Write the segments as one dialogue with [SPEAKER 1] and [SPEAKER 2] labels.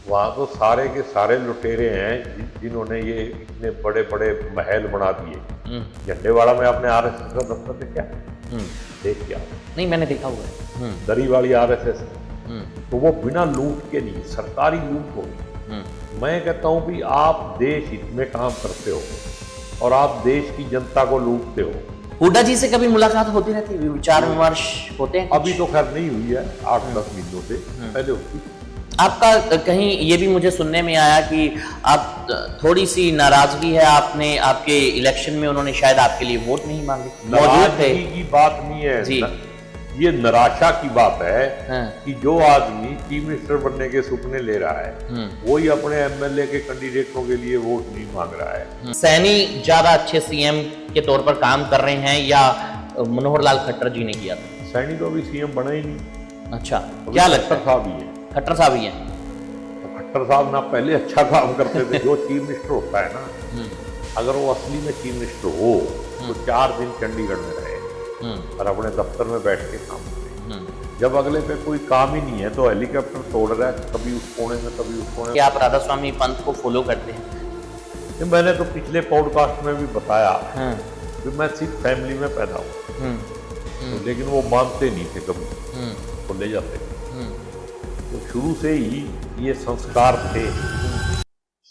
[SPEAKER 1] वहाँ तो सारे के सारे लुटेरे हैं जिन्होंने ये इतने बड़े बड़े महल बना दिए। झंडेवाड़ा में आपने आरएसएस का दफ्तर देखा? देख क्या
[SPEAKER 2] नहीं, मैंने देखा हुआ है।
[SPEAKER 1] दरी वाली आरएसएस, तो वो बिना लूट के नहीं, सरकारी लूट होगी। मैं कहता हूँ कि आप देश हित में काम करते हो और आप देश की जनता को लूटते हो।
[SPEAKER 2] हुड्डा जी से कभी मुलाकात होती रहती है, विचार विमर्श होते हैं?
[SPEAKER 1] अभी तो खैर नहीं हुई है 8-10 महीनों से, पहले होती।
[SPEAKER 2] आपका कहीं ये भी मुझे सुनने में आया कि आप थोड़ी सी नाराजगी है, आपने आपके इलेक्शन में उन्होंने शायद आपके लिए वोट नहीं मांगे, मौजूद थे।
[SPEAKER 1] नाराजगी की बात नहीं है
[SPEAKER 2] जी।
[SPEAKER 1] ये निराशा की बात है।
[SPEAKER 2] हाँ।
[SPEAKER 1] कि जो आदमी चीफ मिनिस्टर बनने के सपने ले रहा है वही अपने एमएलए के कैंडिडेटों के लिए वोट नहीं मांग रहा है।
[SPEAKER 2] सैनी ज्यादा अच्छे सीएम के तौर पर काम कर रहे हैं या मनोहर लाल खट्टर जी ने किया था?
[SPEAKER 1] सैनी तो अभी सीएम बना ही नहीं।
[SPEAKER 2] अच्छा, क्या लगता है?
[SPEAKER 1] साहब ही है।
[SPEAKER 2] खट्टर साहब ही हैं।
[SPEAKER 1] तो खट्टर साहब ना पहले अच्छा काम करते थे। जो चीफ मिनिस्टर होता है ना, अगर वो असली में चीफ मिनिस्टर हो तो 4 दिन चंडीगढ़ में रहे और अपने दफ्तर में बैठ के काम करे। जब अगले पे कोई काम ही नहीं है तो हेलीकॉप्टर तोड़ रहा है, कभी उस कोने में कभी उस कोने में।
[SPEAKER 2] क्या आप राधा स्वामी पंथ को फॉलो करते हैं?
[SPEAKER 1] ये मैंने तो पिछले पॉडकास्ट में भी बताया कि मैं सिख फैमिली में पैदा हुआ, तो लेकिन वो मानते नहीं थे कभी, तो ले जाते थे। तो शुरू से ही ये संस्कार थे।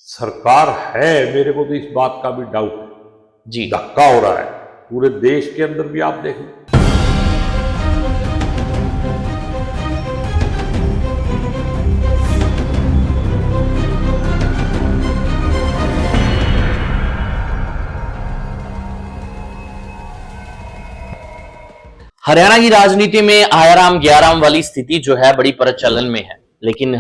[SPEAKER 1] सरकार है, मेरे को तो इस बात का भी डाउट है
[SPEAKER 2] जी।
[SPEAKER 1] धक्का हो रहा है पूरे देश के अंदर भी, आप देख लो।
[SPEAKER 2] हरियाणा की राजनीति में आयाराम गयाराम वाली स्थिति जो है बड़ी प्रचलन में है, लेकिन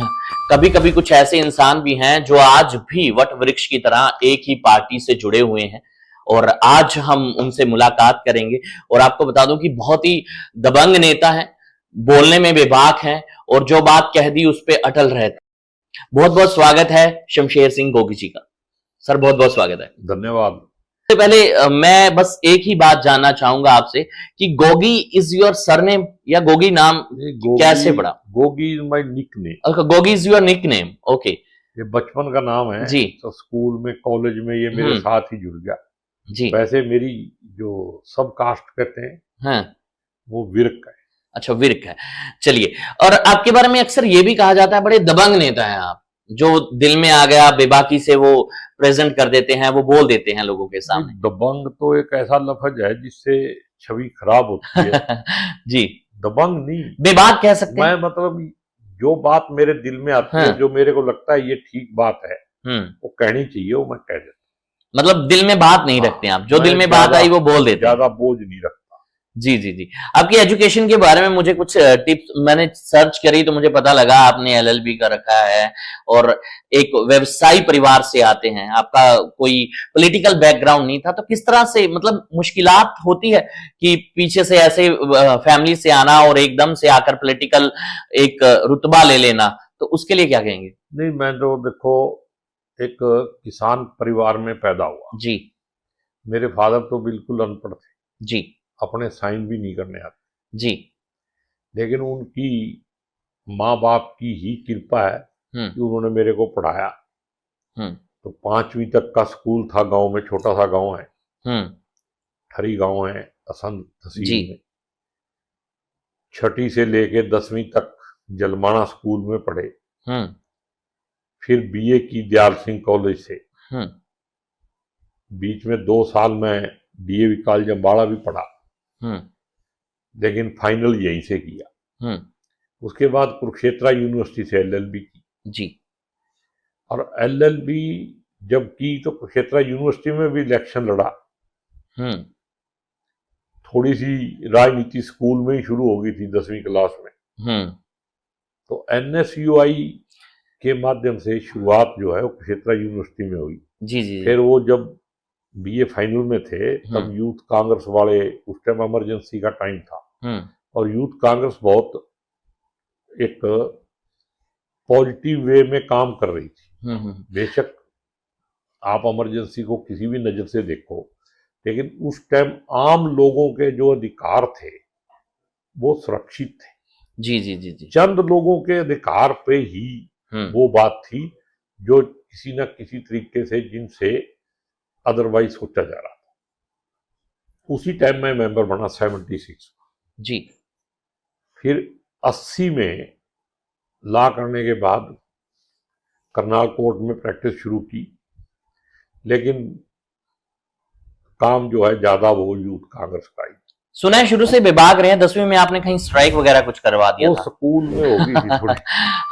[SPEAKER 2] कभी कभी कुछ ऐसे इंसान भी हैं जो आज भी वट वृक्ष की तरह एक ही पार्टी से जुड़े हुए हैं और आज हम उनसे मुलाकात करेंगे। और आपको बता दूं कि बहुत ही दबंग नेता है, बोलने में बेबाक है और जो बात कह दी उस पर अटल रहता है। बहुत बहुत स्वागत है शमशेर सिंह गोगी जी का। सर बहुत बहुत स्वागत है।
[SPEAKER 1] धन्यवाद।
[SPEAKER 2] सबसे पहले मैं बस एक ही बात जानना चाहूंगा आपसे कि गोगी इज योर सरनेम या गोगी नाम कैसे पड़ा?
[SPEAKER 1] Gogi is my nickname.
[SPEAKER 2] Gogi is your nickname, okay.
[SPEAKER 1] ये बचपन का नाम है
[SPEAKER 2] जी।
[SPEAKER 1] तो स्कूल में कॉलेज में ये मेरे साथ ही जुड़ गया
[SPEAKER 2] जी।
[SPEAKER 1] वैसे मेरी जो सब कास्ट कहते हैं
[SPEAKER 2] हाँ।
[SPEAKER 1] वो विर्क है।
[SPEAKER 2] अच्छा, विर्क है। चलिए, और आपके बारे में अक्सर ये भी कहा जाता है बड़े दबंग नेता हैं आप, जो दिल में आ गया बेबाकी से वो प्रेजेंट कर देते हैं, वो बोल देते हैं लोगों के सामने।
[SPEAKER 1] दबंग तो एक ऐसा लफ्ज है जिससे छवि खराब होती है।
[SPEAKER 2] जी।
[SPEAKER 1] दबंग नहीं,
[SPEAKER 2] बेबाक कह सकते हैं।
[SPEAKER 1] मैं मतलब जो बात मेरे दिल में आती है, जो मेरे को लगता है ये ठीक बात है, वो कहनी चाहिए, वो मैं कह देता।
[SPEAKER 2] मतलब दिल में बात नहीं रखते आप, जो दिल में बात आई वो बोल देते।
[SPEAKER 1] ज्यादा बोझ नहीं रखता।
[SPEAKER 2] जी जी जी। आपकी एजुकेशन के बारे में मुझे कुछ टिप्स, मैंने सर्च करी तो मुझे पता लगा आपने एलएलबी का रखा है और एक व्यवसायी परिवार से आते हैं, आपका कोई पॉलिटिकल बैकग्राउंड नहीं था। तो किस तरह से, मतलब मुश्किलात होती है कि पीछे से ऐसे फैमिली से आना और एकदम से आकर पॉलिटिकल एक रुतबा ले लेना, तो उसके लिए क्या कहेंगे?
[SPEAKER 1] नहीं, मैं तो देखो एक किसान परिवार में पैदा हुआ
[SPEAKER 2] जी।
[SPEAKER 1] मेरे फादर तो बिल्कुल अनपढ़ थे
[SPEAKER 2] जी।
[SPEAKER 1] अपने साइन भी नहीं करने आते
[SPEAKER 2] जी।
[SPEAKER 1] लेकिन उनकी माँ बाप की ही कृपा है कि उन्होंने मेरे को पढ़ाया। तो 5वीं तक का स्कूल था गांव में, छोटा सा गांव है, ठरी गांव है, असंध तहसील में। 6ठी से लेके 10वीं तक जलमाना स्कूल में पढ़े, फिर बीए की दयाल सिंह कॉलेज से। बीच में 2 साल मैं डीएवी कॉलेज अम्बाड़ा भी पढ़ा, लेकिन फाइनल यहीं से किया। उसके बाद कुरुक्षेत्र यूनिवर्सिटी से एलएलबी की।
[SPEAKER 2] जी।
[SPEAKER 1] और एलएलबी जब की तो कुरुक्षेत्र यूनिवर्सिटी में भी इलेक्शन लड़ा। थोड़ी सी राजनीति स्कूल में ही शुरू हो गई थी 10वीं क्लास में। तो एनएसयूआई के माध्यम से शुरुआत जो है वो कुरुक्षेत्र यूनिवर्सिटी में हुई।
[SPEAKER 2] जी जी।
[SPEAKER 1] फिर वो जब बीए फाइनल में थे तब यूथ कांग्रेस वाले, उस टाइम इमरजेंसी का टाइम था और यूथ कांग्रेस बहुत एक पॉजिटिव वे में काम कर रही थी। बेशक आप इमरजेंसी को किसी भी नजर से देखो, लेकिन उस टाइम आम लोगों के जो अधिकार थे वो सुरक्षित थे।
[SPEAKER 2] जी जी जी जी।
[SPEAKER 1] चंद लोगों के अधिकार पे ही वो बात थी जो किसी न किसी तरीके से जिनसे अदरवाइज सोचा जा रहा था। उसी टाइम में मेंबर बना 76
[SPEAKER 2] जी।
[SPEAKER 1] फिर 80 में लॉ करने के बाद करनाल कोर्ट में प्रैक्टिस शुरू की, लेकिन काम जो है ज्यादा वो यूथ कांग्रेस का ही।
[SPEAKER 2] सुना है शुरू से विभाग रहे हैं, 10वीं में आपने कहीं स्ट्राइक वगैरह कुछ करवा दिया
[SPEAKER 1] वो
[SPEAKER 2] था?
[SPEAKER 1] स्कूल में होगी थी थोड़ी।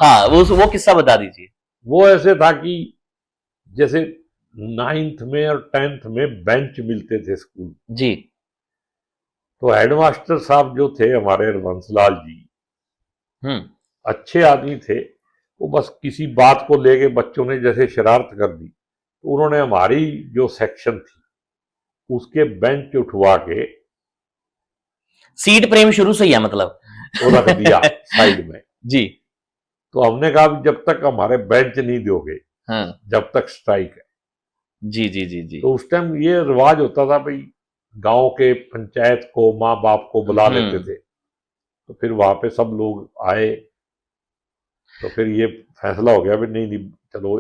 [SPEAKER 2] हाँ, वो किस्सा बता दीजिए।
[SPEAKER 1] वो ऐसे था कि जैसे 9th में और 10th में बेंच मिलते थे स्कूल
[SPEAKER 2] जी।
[SPEAKER 1] तो हेडमास्टर साहब जो थे हमारे हरबंसलाल जी, अच्छे आदमी थे। वो बस किसी बात को लेके बच्चों ने जैसे शरारत कर दी तो उन्होंने हमारी जो सेक्शन थी उसके बेंच उठवा के
[SPEAKER 2] सीट प्रेम शुरू से ही है मतलब,
[SPEAKER 1] वो रख दिया साइड में।
[SPEAKER 2] जी।
[SPEAKER 1] तो हमने कहा जब तक हमारे बेंच नहीं दोगे जब तक स्ट्राइक है।
[SPEAKER 2] जी जी जी जी।
[SPEAKER 1] तो उस टाइम ये रिवाज होता था भाई, गांव के पंचायत को माँ बाप को बुला लेते थे, तो फिर वहां पे सब लोग आए, तो फिर ये फैसला हो गया भी नहीं चलो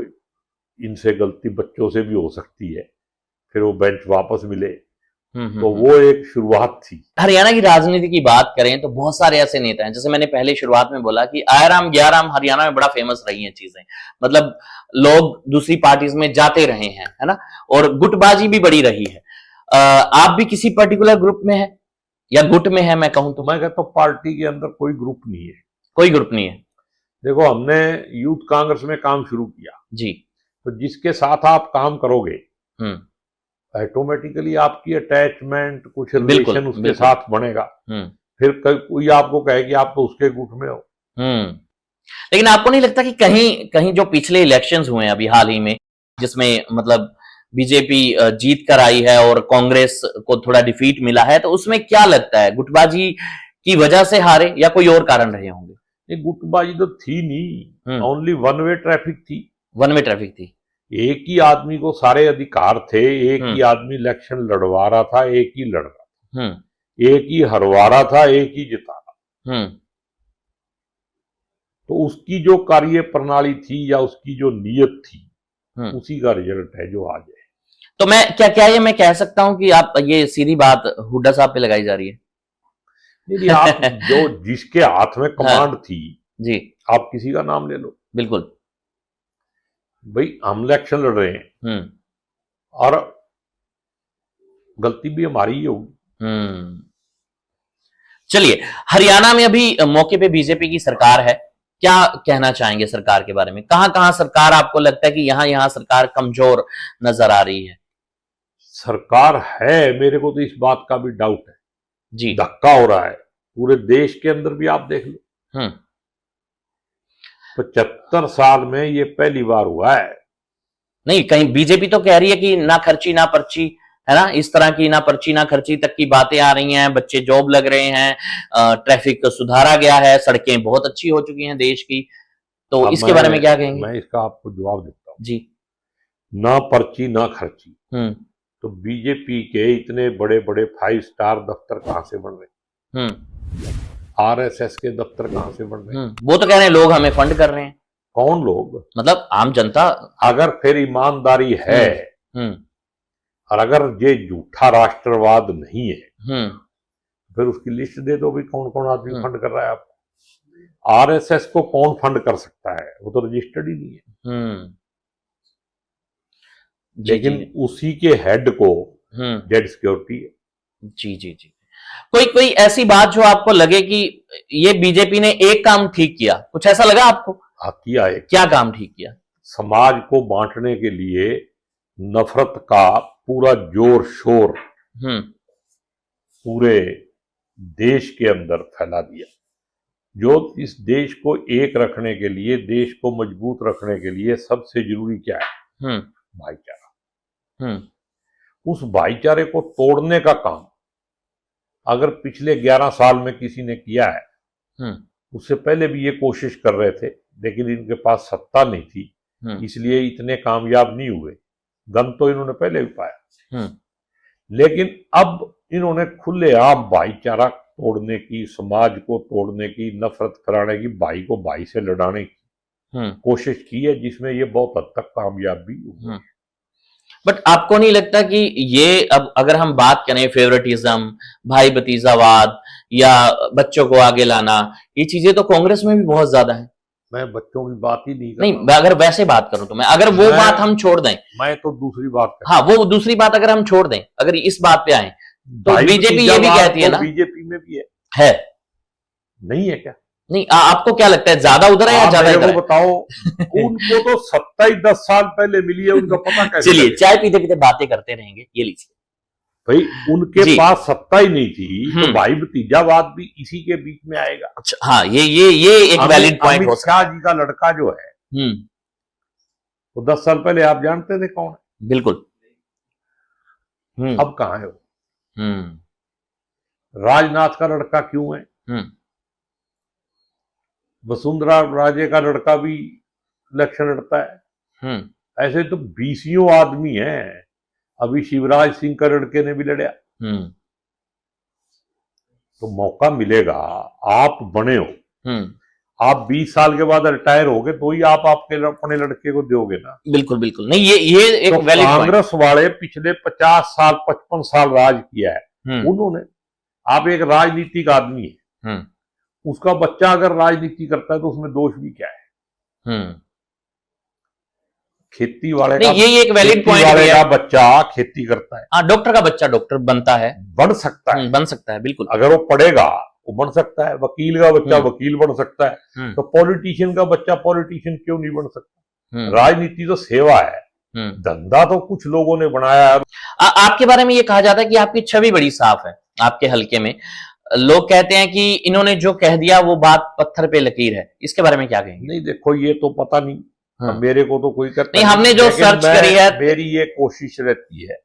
[SPEAKER 1] इनसे गलती बच्चों से भी हो सकती है, फिर वो बेंच वापस मिले। तो वो एक शुरुआत थी।
[SPEAKER 2] हरियाणा की राजनीति की बात करें तो बहुत सारे ऐसे नेता हैं, जैसे मैंने पहले शुरुआत में बोला कि आयराम गयाराम हरियाणा में बड़ा फेमस रही हैं चीजें, मतलब लोग दूसरी पार्टीज में जाते रहे हैं, है ना, और गुटबाजी भी बड़ी रही है। आप भी किसी पर्टिकुलर ग्रुप में है या गुट में है? मैं कहूं तो
[SPEAKER 1] मैं कहता हूं पार्टी के अंदर कोई ग्रुप नहीं है।
[SPEAKER 2] कोई ग्रुप नहीं है।
[SPEAKER 1] देखो हमने यूथ कांग्रेस में काम शुरू किया
[SPEAKER 2] जी।
[SPEAKER 1] तो जिसके साथ आप काम करोगे ऑटोमेटिकली आपकी अटैचमेंट कुछ रिलेशन उसके साथ बनेगा। फिर कोई आपको कहे कि आप तो उसके गुट में हो।
[SPEAKER 2] लेकिन आपको नहीं लगता कि कहीं कहीं जो पिछले इलेक्शंस हुए हैं अभी हाल ही में, जिसमें मतलब बीजेपी जीत कर आई है और कांग्रेस को थोड़ा डिफीट मिला है, तो उसमें क्या लगता है गुटबाजी की वजह से हारे या कोई और कारण रहे होंगे?
[SPEAKER 1] ये गुटबाजी तो थी नहीं, ओनली वन वे ट्रैफिक थी।
[SPEAKER 2] वन वे ट्रैफिक थी।
[SPEAKER 1] एक ही आदमी को सारे अधिकार थे, एक ही आदमी इलेक्शन लड़वा रहा था, एक ही लड़ रहा था, एक ही हरवा रहा था, एक ही जिता रहा। तो उसकी जो कार्य प्रणाली थी या उसकी जो नीयत थी उसी का रिजल्ट है जो आज है।
[SPEAKER 2] तो मैं क्या ये मैं कह सकता हूं कि आप ये सीधी बात हुड्डा साहब पे लगाई जा रही है?
[SPEAKER 1] नहीं आप जो जिसके हाथ में कमांड थी
[SPEAKER 2] जी,
[SPEAKER 1] आप किसी का नाम ले लो,
[SPEAKER 2] बिल्कुल
[SPEAKER 1] भाई हम इलेक्शन लड़ रहे हैं और गलती भी हमारी ही होगी।
[SPEAKER 2] चलिए, हरियाणा में अभी मौके पे बीजेपी की सरकार है, क्या कहना चाहेंगे सरकार के बारे में? कहां कहां सरकार आपको लगता है कि यहां सरकार कमजोर नजर आ रही है?
[SPEAKER 1] सरकार है, मेरे को तो इस बात का भी डाउट है
[SPEAKER 2] जी।
[SPEAKER 1] धक्का हो रहा है पूरे देश के अंदर भी, आप देख लो 75 साल में ये पहली बार हुआ है।
[SPEAKER 2] नहीं, कहीं बीजेपी तो कह रही है कि ना खर्ची ना पर्ची, है ना, इस तरह की ना पर्ची ना खर्ची तक की बातें आ रही हैं, बच्चे जॉब लग रहे हैं, ट्रैफिक सुधारा गया है, सड़कें बहुत अच्छी हो चुकी हैं देश की, तो इसके बारे में क्या कहेंगे?
[SPEAKER 1] मैं इसका आपको जवाब देता हूं
[SPEAKER 2] जी।
[SPEAKER 1] ना पर्ची ना खर्ची, तो बीजेपी के इतने बड़े बड़े 5 स्टार दफ्तर कहां से बन रहे? आरएसएस के दफ्तर कहां से बन रहे?
[SPEAKER 2] वो तो कह रहे हैं लोग हमें फंड कर रहे हैं।
[SPEAKER 1] कौन लोग?
[SPEAKER 2] मतलब आम जनता।
[SPEAKER 1] अगर फिर ईमानदारी है और अगर ये झूठा राष्ट्रवाद नहीं है फिर उसकी लिस्ट दे दो भी कौन कौन आदमी फंड कर रहा है आपको। आरएसएस को कौन फंड कर सकता है? वो तो रजिस्टर्ड ही नहीं है। लेकिन उसी के हेड को डेड सिक्योरिटी है।
[SPEAKER 2] जी जी जी। कोई ऐसी बात जो आपको लगे कि ये बीजेपी ने एक काम ठीक किया, कुछ ऐसा लगा आपको?
[SPEAKER 1] किया है।
[SPEAKER 2] क्या काम ठीक किया?
[SPEAKER 1] समाज को बांटने के लिए नफरत का पूरा जोर शोर पूरे देश के अंदर फैला दिया। जो इस देश को एक रखने के लिए, देश को मजबूत रखने के लिए सबसे जरूरी क्या है? भाईचारा। उस भाईचारे को तोड़ने का काम अगर पिछले 11 साल में किसी ने किया है, उससे पहले भी ये कोशिश कर रहे थे लेकिन इनके पास सत्ता नहीं थी इसलिए इतने कामयाब नहीं हुए। दम तो इन्होंने पहले भी पाया, लेकिन अब इन्होंने खुलेआम भाईचारा तोड़ने की, समाज को तोड़ने की, नफरत फैलाने की, भाई को भाई से लड़ाने की कोशिश की है, जिसमें ये बहुत हद तक कामयाब भी हुए।
[SPEAKER 2] बट आपको नहीं लगता कि ये, अब अगर हम बात करें फेवरेटिज्म, भाई भतीजावाद या बच्चों को आगे लाना, ये चीजें तो कांग्रेस में भी बहुत ज्यादा है।
[SPEAKER 1] मैं बच्चों की बात ही नहीं कर
[SPEAKER 2] नहीं, अगर वैसे बात करूं तो मैं, अगर वो बात हम छोड़ दें,
[SPEAKER 1] मैं तो दूसरी बात कर,
[SPEAKER 2] हाँ वो दूसरी बात अगर हम छोड़ दें, अगर इस बात पे आए तो बीजेपी ये भी कहती है ना,
[SPEAKER 1] बीजेपी में भी
[SPEAKER 2] है
[SPEAKER 1] नहीं है क्या?
[SPEAKER 2] नहीं, आपको क्या लगता है ज्यादा उधर है या ज्यादा इधर है?
[SPEAKER 1] बताओ। उनको तो सत्ता ही 10 साल पहले मिली है, उनका पता कैसे?
[SPEAKER 2] चलिए चाय पीते पीते बातें करते रहेंगे, ये लीजिए
[SPEAKER 1] भाई, उनके पास सत्ता ही नहीं थी तो भाई भतीजावाद भी इसी के बीच में आएगा।
[SPEAKER 2] अच्छा, हाँ, ये एक वैलिड पॉइंट हो सकता है।
[SPEAKER 1] शाह जी का लड़का जो है, वो 10 साल पहले आप जानते थे कौन है?
[SPEAKER 2] बिल्कुल।
[SPEAKER 1] अब कहां है वो? राजनाथ का लड़का क्यों है? वसुंधरा राजे का लड़का भी इलेक्शन लड़ता है। ऐसे तो 20 आदमी हैं। अभी शिवराज सिंह का लड़के ने भी लड़ा। तो मौका मिलेगा, आप बने हो, आप 20 साल के बाद रिटायर होगे तो ही आप आपके अपने लड़के को दोगे ना।
[SPEAKER 2] बिल्कुल बिल्कुल, नहीं ये एक
[SPEAKER 1] तो
[SPEAKER 2] वैलिड
[SPEAKER 1] कांग्रेस वाले पिछले 50 साल 55 साल राज किया है उन्होंने। आप एक राजनीतिक आदमी है, उसका बच्चा अगर राजनीति करता है तो उसमें दोष भी क्या है? खेती वाले का,
[SPEAKER 2] ये एक वैलिड पॉइंट
[SPEAKER 1] वाले का बच्चा खेती करता है,
[SPEAKER 2] हाँ, डॉक्टर का बच्चा डॉक्टर बनता है,
[SPEAKER 1] बन सकता है,
[SPEAKER 2] बन सकता है, बिल्कुल,
[SPEAKER 1] अगर वो पढ़ेगा वो बन सकता है। वकील का बच्चा वकील बन सकता है, तो पॉलिटिशियन का बच्चा पॉलिटिशियन क्यों नहीं बन सकता? राजनीति तो सेवा है, धंधा तो कुछ लोगों ने बनाया है।
[SPEAKER 2] आपके बारे में ये कहा जाता है कि आपकी छवि बड़ी साफ है आपके हलके में। लोग कहते हैं कि इन्होंने जो कह दिया वो बात पत्थर पे लकीर है, इसके बारे में क्या कहेंगे?
[SPEAKER 1] नहीं, देखो ये तो पता नहीं, मेरे को तो कोई करता
[SPEAKER 2] नहीं, हमने जो सर्च करी है,
[SPEAKER 1] मेरी ये कोशिश रहती है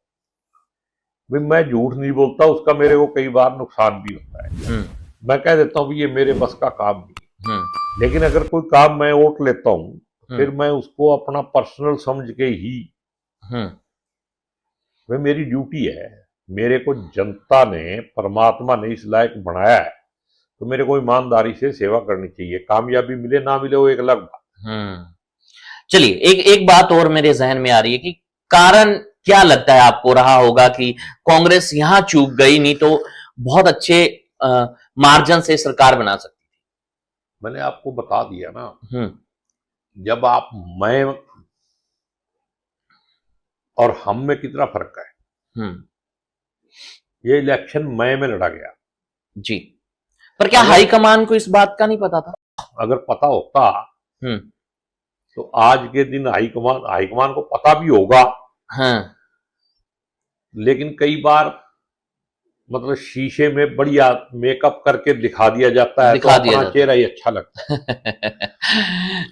[SPEAKER 1] मैं झूठ नहीं बोलता, उसका मेरे को कई बार नुकसान भी होता है। मैं कह देता हूँ ये मेरे बस का काम नहीं, लेकिन अगर कोई काम मैं ओट लेता हूँ फिर मैं उसको अपना पर्सनल समझ के ही, वह मेरी ड्यूटी है। मेरे को जनता ने, परमात्मा ने इस लायक बनाया है तो मेरे को ईमानदारी से सेवा करनी चाहिए। कामयाबी मिले ना मिले वो एक अलग बात।
[SPEAKER 2] चलिए एक बात और मेरे जहन में आ रही है कि कारण क्या लगता है आपको रहा होगा कि कांग्रेस यहां चूक गई, नहीं तो बहुत अच्छे मार्जिन से सरकार बना सकती थी।
[SPEAKER 1] मैंने आपको बता दिया ना, जब आप मैं और हम में कितना फर्क है। ये इलेक्शन मई में लड़ा गया
[SPEAKER 2] जी, पर क्या हाईकमान को इस बात का नहीं पता था?
[SPEAKER 1] अगर पता होता तो आज के दिन हाईकमान को पता भी होगा। लेकिन कई बार मतलब शीशे में बढ़िया मेकअप करके दिखा दिया जाता है, तो अपना चेहरा ही अच्छा लगता है।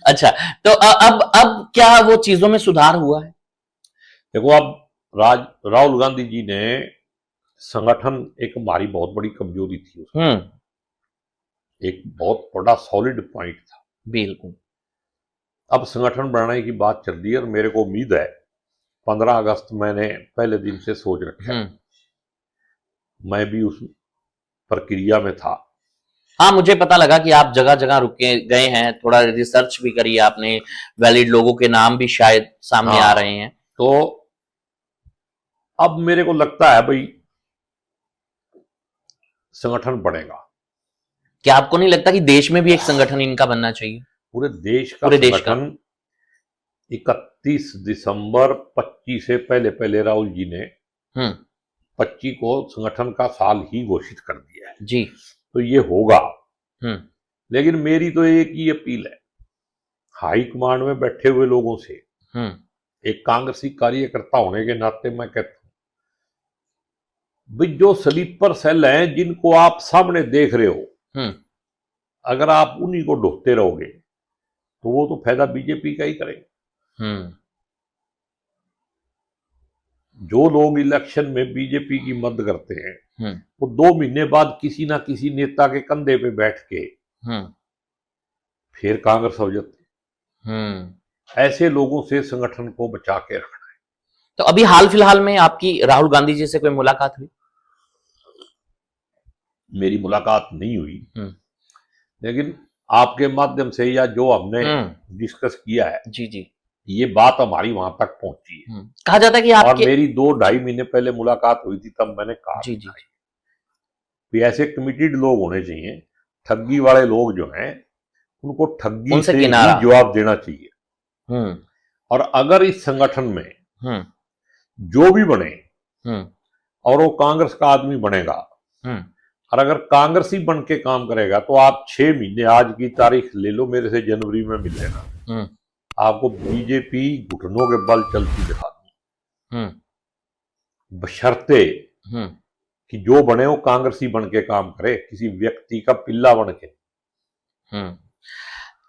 [SPEAKER 2] अच्छा, तो अब क्या वो चीजों में सुधार हुआ है?
[SPEAKER 1] देखो, अब राहुल गांधी जी ने संगठन, एक हमारी बहुत बड़ी कमजोरी थी उसमें, एक बहुत बड़ा सॉलिड पॉइंट था।
[SPEAKER 2] बिल्कुल।
[SPEAKER 1] अब संगठन बनाने की बात चल रही है और मेरे को उम्मीद है 15 अगस्त मैंने पहले दिन से सोच रखा है। मैं भी उस प्रक्रिया में था।
[SPEAKER 2] हाँ, मुझे पता लगा कि आप जगह जगह रुके गए हैं, थोड़ा रिसर्च भी करी आपने, वैलिड लोगों के नाम भी शायद सामने आ रहे हैं।
[SPEAKER 1] तो अब मेरे को लगता है भाई संगठन बढ़ेगा।
[SPEAKER 2] क्या आपको नहीं लगता कि देश में भी एक संगठन इनका बनना चाहिए?
[SPEAKER 1] पूरे देश का संगठन 31 दिसंबर 25 से पहले राहुल जी ने 25 को संगठन का साल ही घोषित कर दिया है
[SPEAKER 2] जी।
[SPEAKER 1] तो ये होगा। लेकिन मेरी तो एक ही अपील है हाई कमांड में बैठे हुए लोगों से, एक कांग्रेसी कार्यकर्ता होने के नाते मैं कहता हूं भाई, जो स्लीपर सेल हैं जिनको आप सामने देख रहे हो, अगर आप उन्हीं को ढोते रहोगे तो वो तो फायदा बीजेपी का ही करेंगे। जो लोग इलेक्शन में बीजेपी की मदद करते हैं वो 2 महीने बाद किसी ना किसी नेता के कंधे पे बैठ के फिर कांग्रेस हो जाती। ऐसे लोगों से संगठन को बचा के रखना है।
[SPEAKER 2] तो अभी हाल फिलहाल में आपकी राहुल गांधी जी से कोई मुलाकात हुई?
[SPEAKER 1] मेरी मुलाकात नहीं हुई, लेकिन आपके माध्यम से या जो हमने डिस्कस किया है,
[SPEAKER 2] जी जी, ये
[SPEAKER 1] बात हमारी वहां तक पहुंची है।
[SPEAKER 2] कहा जाता है कि आपके,
[SPEAKER 1] और मेरी 2-2.5 महीने पहले मुलाकात हुई थी, तब मैंने कहा
[SPEAKER 2] जी जी,
[SPEAKER 1] कि ऐसे कमिटेड लोग होने चाहिए, ठगी वाले लोग जो हैं उनको ठगी से ही जवाब देना चाहिए। और अगर इस संगठन में जो भी बने और वो कांग्रेस का आदमी बनेगा और अगर कांग्रेसी बन के काम करेगा तो आप 6 महीने, आज की तारीख ले लो, मेरे से जनवरी में मिल लेना, आपको बीजेपी घुटनों के बल चलती दिखा दूं, बशर्ते कि जो बने वो कांग्रेसी बन के काम करे, किसी व्यक्ति का पिल्ला बन के।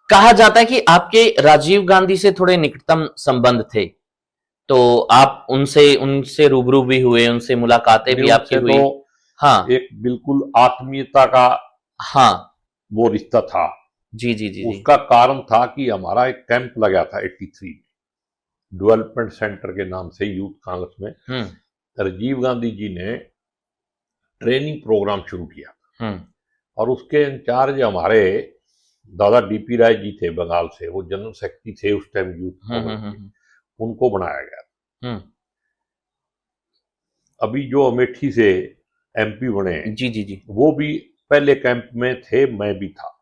[SPEAKER 2] कहा जाता है कि आपके राजीव गांधी से थोड़े निकटतम संबंध थे, तो आप उनसे रूबरू भी हुए, उनसे मुलाकातें भी आपकी हुई।
[SPEAKER 1] तो हाँ, एक बिल्कुल आत्मीयता का
[SPEAKER 2] हाँ
[SPEAKER 1] वो रिश्ता था।
[SPEAKER 2] जी जी जी,
[SPEAKER 1] उसका कारण था कि हमारा एक कैंप लगा था 83 में, डेवलपमेंट सेंटर के नाम से, यूथ कांग्रेस में। राजीव गांधी जी ने ट्रेनिंग प्रोग्राम शुरू किया और उसके इंचार्ज हमारे दादा डीपी राय जी थे, बंगाल से, वो जनरल सेक्रेटरी थे उस टाइम यूथ कांग्रेस, उनको बनाया गया। अभी जो अमेठी से एमपी बने,
[SPEAKER 2] जी जी जी,
[SPEAKER 1] वो भी पहले कैंप में थे, मैं भी था।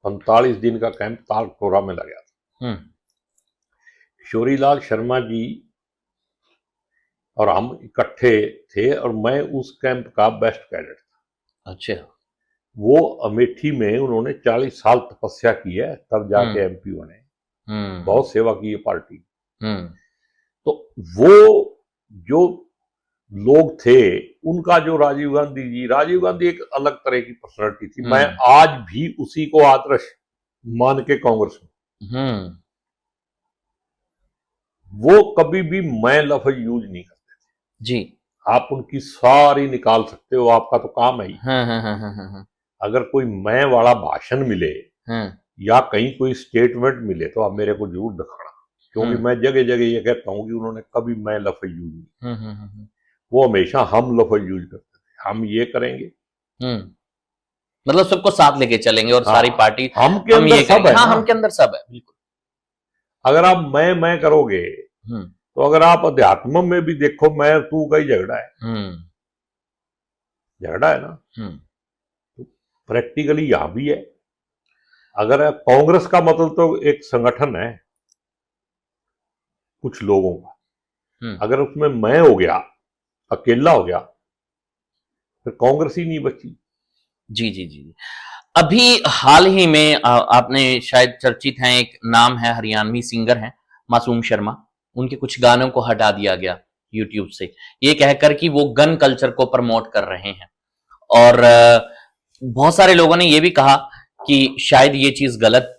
[SPEAKER 1] 45 दिन का कैंप तालटोरा में लगा था। किशोरीलाल शर्मा जी और हम इकट्ठे थे और मैं उस कैंप का बेस्ट कैडेट था।
[SPEAKER 2] अच्छा। वो
[SPEAKER 1] अमेठी में उन्होंने 40 साल तपस्या की है, तब जाके एमपी बने। बहुत सेवा की है पार्टी। तो वो जो लोग थे, उनका जो राजीव गांधी एक अलग तरह की पर्सनालिटी थी। मैं आज भी उसी को आदर्श मान के कांग्रेस में, वो कभी भी मैं लफ्ज यूज नहीं करते थे जी। आप उनकी सारी निकाल सकते हो, आपका तो काम है ही। अगर कोई मैं वाला भाषण मिले या कहीं कोई स्टेटमेंट मिले तो आप मेरे को जरूर दिखाना, क्योंकि मैं जगह जगह ये कहता हूं कि उन्होंने कभी मैं लफ्ज यूज नहीं, वो हमेशा हम लफ्ज यूज करते थे, हम ये करेंगे।
[SPEAKER 2] मतलब सबको साथ लेके चलेंगे और सारी पार्टी
[SPEAKER 1] हम के अंदर सब है।
[SPEAKER 2] हाँ, हम के अंदर सब है, बिल्कुल।
[SPEAKER 1] अगर आप मैं करोगे तो अगर आप अध्यात्म में भी देखो, मैं तू का ही झगड़ा है, झगड़ा है ना। तो प्रैक्टिकली यहां भी है। अगर कांग्रेस का मतलब तो एक संगठन है कुछ लोगों का, अगर उसमें मैं हो गया, अकेला हो गया, फिर कांग्रेस ही नहीं बची।
[SPEAKER 2] जी जी जी। अभी हाल ही में आपने शायद चर्चित हैं, एक नाम है, हरियाणवी सिंगर हैं मासूम शर्मा, उनके कुछ गानों को हटा दिया गया यूट्यूब से, ये कहकर कि वो गन कल्चर को प्रमोट कर रहे हैं। और बहुत सारे लोगों ने ये भी कहा कि शायद ये चीज गलत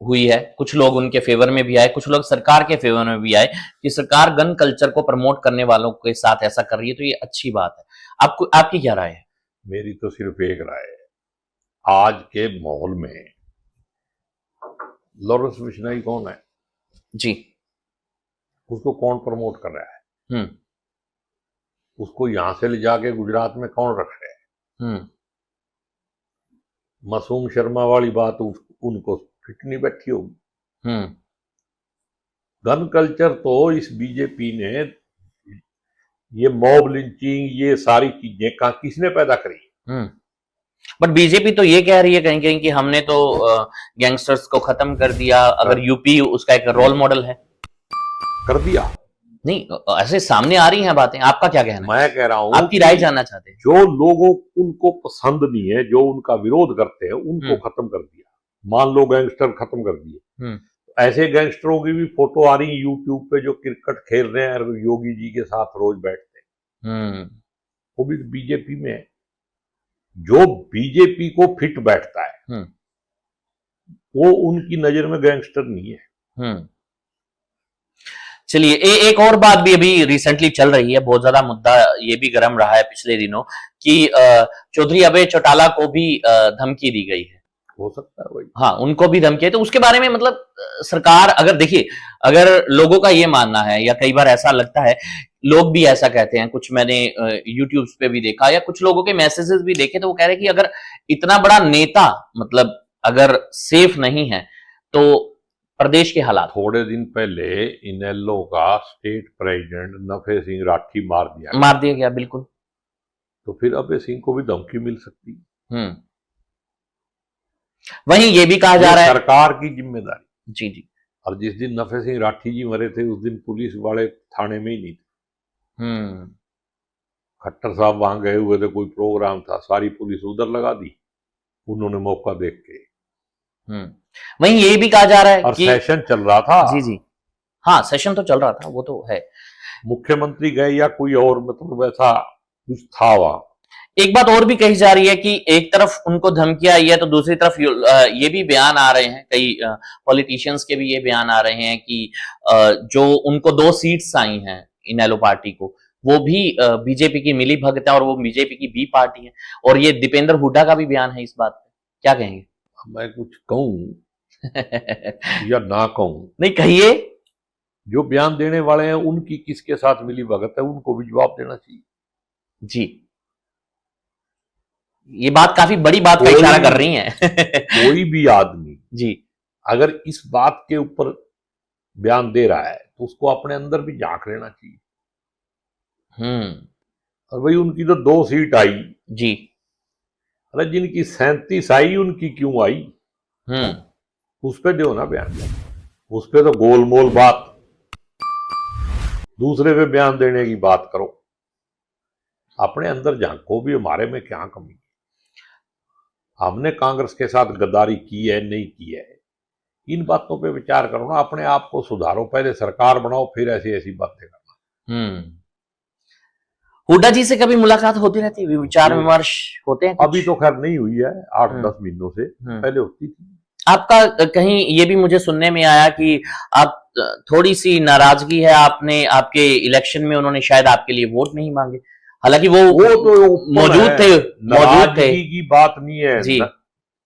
[SPEAKER 2] हुई है। कुछ लोग उनके फेवर में भी आए, कुछ लोग सरकार के फेवर में भी आए कि सरकार गन कल्चर को प्रमोट करने वालों के साथ ऐसा कर रही है, तो ये अच्छी बात है। आपको, आपकी क्या राय है?
[SPEAKER 1] मेरी तो सिर्फ एक राय है, आज के माहौल में लॉरेंस बिश्नोई कौन है
[SPEAKER 2] जी,
[SPEAKER 1] उसको कौन प्रमोट कर रहा है? उसको यहां से ले जाके गुजरात में कौन रख रहा है? मासूम शर्मा वाली बात उनको फिट नहीं बैठी होगी। गन कल्चर तो इस बीजेपी ने, ये मॉब लिंचिंग, ये सारी चीजें किसने पैदा करी?
[SPEAKER 2] बट बीजेपी तो ये कह रही है कहीं कहीं कि हमने तो गैंगस्टर्स को खत्म कर दिया। अगर यूपी उसका एक रोल मॉडल है, कर
[SPEAKER 1] दिया
[SPEAKER 2] नहीं, ऐसे सामने आ रही हैं बातें। आपका क्या कहना है?
[SPEAKER 1] मैं कह रहा हूं,
[SPEAKER 2] आपकी राय जानना चाहते हैं।
[SPEAKER 1] जो लोगों उनको पसंद नहीं है, जो उनका विरोध करते हैं, उनको खत्म कर दिया। मान लो गैंगस्टर खत्म कर दिए, ऐसे गैंगस्टरों की भी फोटो आ रही है यूट्यूब पे जो क्रिकेट खेल रहे हैं और योगी जी के साथ रोज बैठते हैं, वो भी बीजेपी में है। जो बीजेपी को फिट बैठता है वो उनकी नजर में गैंगस्टर नहीं है।
[SPEAKER 2] चलिए, एक और बात भी अभी रिसेंटली चल रही है, बहुत ज्यादा मुद्दा ये भी गर्म रहा है पिछले दिनों कि चौधरी अभय चौटाला को भी धमकी दी गई है।
[SPEAKER 1] हो सकता है वही,
[SPEAKER 2] हाँ, उनको भी धमकी है। तो उसके बारे में मतलब सरकार, अगर देखिए, अगर लोगों का ये मानना है, या कई बार ऐसा लगता है, लोग भी ऐसा कहते हैं, कुछ मैंने यूट्यूब पे भी देखा या कुछ लोगों के मैसेजेस भी देखे, तो वो कह रहे हैं कि अगर इतना बड़ा नेता, मतलब अगर सेफ नहीं है तो प्रदेश के हालात।
[SPEAKER 1] थोड़े दिन पहले इनेलो का स्टेट प्रेसिडेंट नफे सिंह राठी मार
[SPEAKER 2] दिया गया बिल्कुल।
[SPEAKER 1] तो फिर अभय सिंह को भी धमकी मिल सकती।
[SPEAKER 2] वहीं ये भी कहा जा रहा है
[SPEAKER 1] सरकार की जिम्मेदारी।
[SPEAKER 2] जी जी।
[SPEAKER 1] और जिस दिन नफे सिंह राठी जी मरे थे उस दिन पुलिस वाले थाने में ही नहीं थे। खट्टर साहब वहां गए हुए थे, कोई प्रोग्राम था, सारी पुलिस उधर लगा दी उन्होंने मौका देख के।
[SPEAKER 2] वहीं ये भी कहा जा रहा है
[SPEAKER 1] और
[SPEAKER 2] कि
[SPEAKER 1] सेशन चल रहा था।
[SPEAKER 2] जी जी हाँ, सेशन तो चल रहा था, वो तो है।
[SPEAKER 1] मुख्यमंत्री गए या कोई और, मतलब ऐसा कुछ था वहां।
[SPEAKER 2] एक बात और भी कही जा रही है कि एक तरफ उनको धमकियां आई है तो दूसरी तरफ ये भी बयान आ रहे हैं, कई पॉलिटिशियंस के भी ये बयान आ रहे हैं कि जो उनको 2 सीट्स आई हैं इनेलो पार्टी को, वो भी बीजेपी की मिली भगत है और वो बीजेपी की बी पार्टी है। और ये दीपेंद्र हुड्डा का भी बयान है इस बात पे, क्या कहेंगे?
[SPEAKER 1] मैं कुछ कहूं या ना कहूं?
[SPEAKER 2] नहीं, कहिए।
[SPEAKER 1] जो बयान देने वाले हैं उनकी किसके साथ मिली भगत है उनको भी जवाब देना चाहिए
[SPEAKER 2] जी। ये बात काफी बड़ी बात का इशारा कर रही है।
[SPEAKER 1] कोई भी आदमी जी अगर इस बात के ऊपर बयान दे रहा है तो उसको अपने अंदर भी झांक लेना चाहिए। और भाई उनकी तो 2 सीट आई जी, अरे जिनकी 37 आई उनकी क्यों आई? उस पे दो ना बयान। उस पे तो गोलमोल बात, दूसरे पे बयान देने की बात करो। अपने अंदर झांको भी हमारे में क्या कमी, हमने कांग्रेस के साथ गद्दारी की है नहीं की है, इन बातों पे विचार करो ना। अपने आप को सुधारो, पहले सरकार बनाओ फिर ऐसी ऐसी बातें करना।
[SPEAKER 2] हुड्डा जी से कभी मुलाकात होती रहती है, विचार विमर्श होते हैं?
[SPEAKER 1] अभी तो खैर नहीं हुई है, 8-10 महीनों से, पहले होती थी।
[SPEAKER 2] आपका कहीं ये भी मुझे सुनने में आया कि आप थोड़ी सी नाराजगी है, आपने आपके इलेक्शन में उन्होंने शायद आपके लिए वोट नहीं मांगे, हालांकि वो तो मौजूद थे।
[SPEAKER 1] नाराजगी की बात नहीं है जी।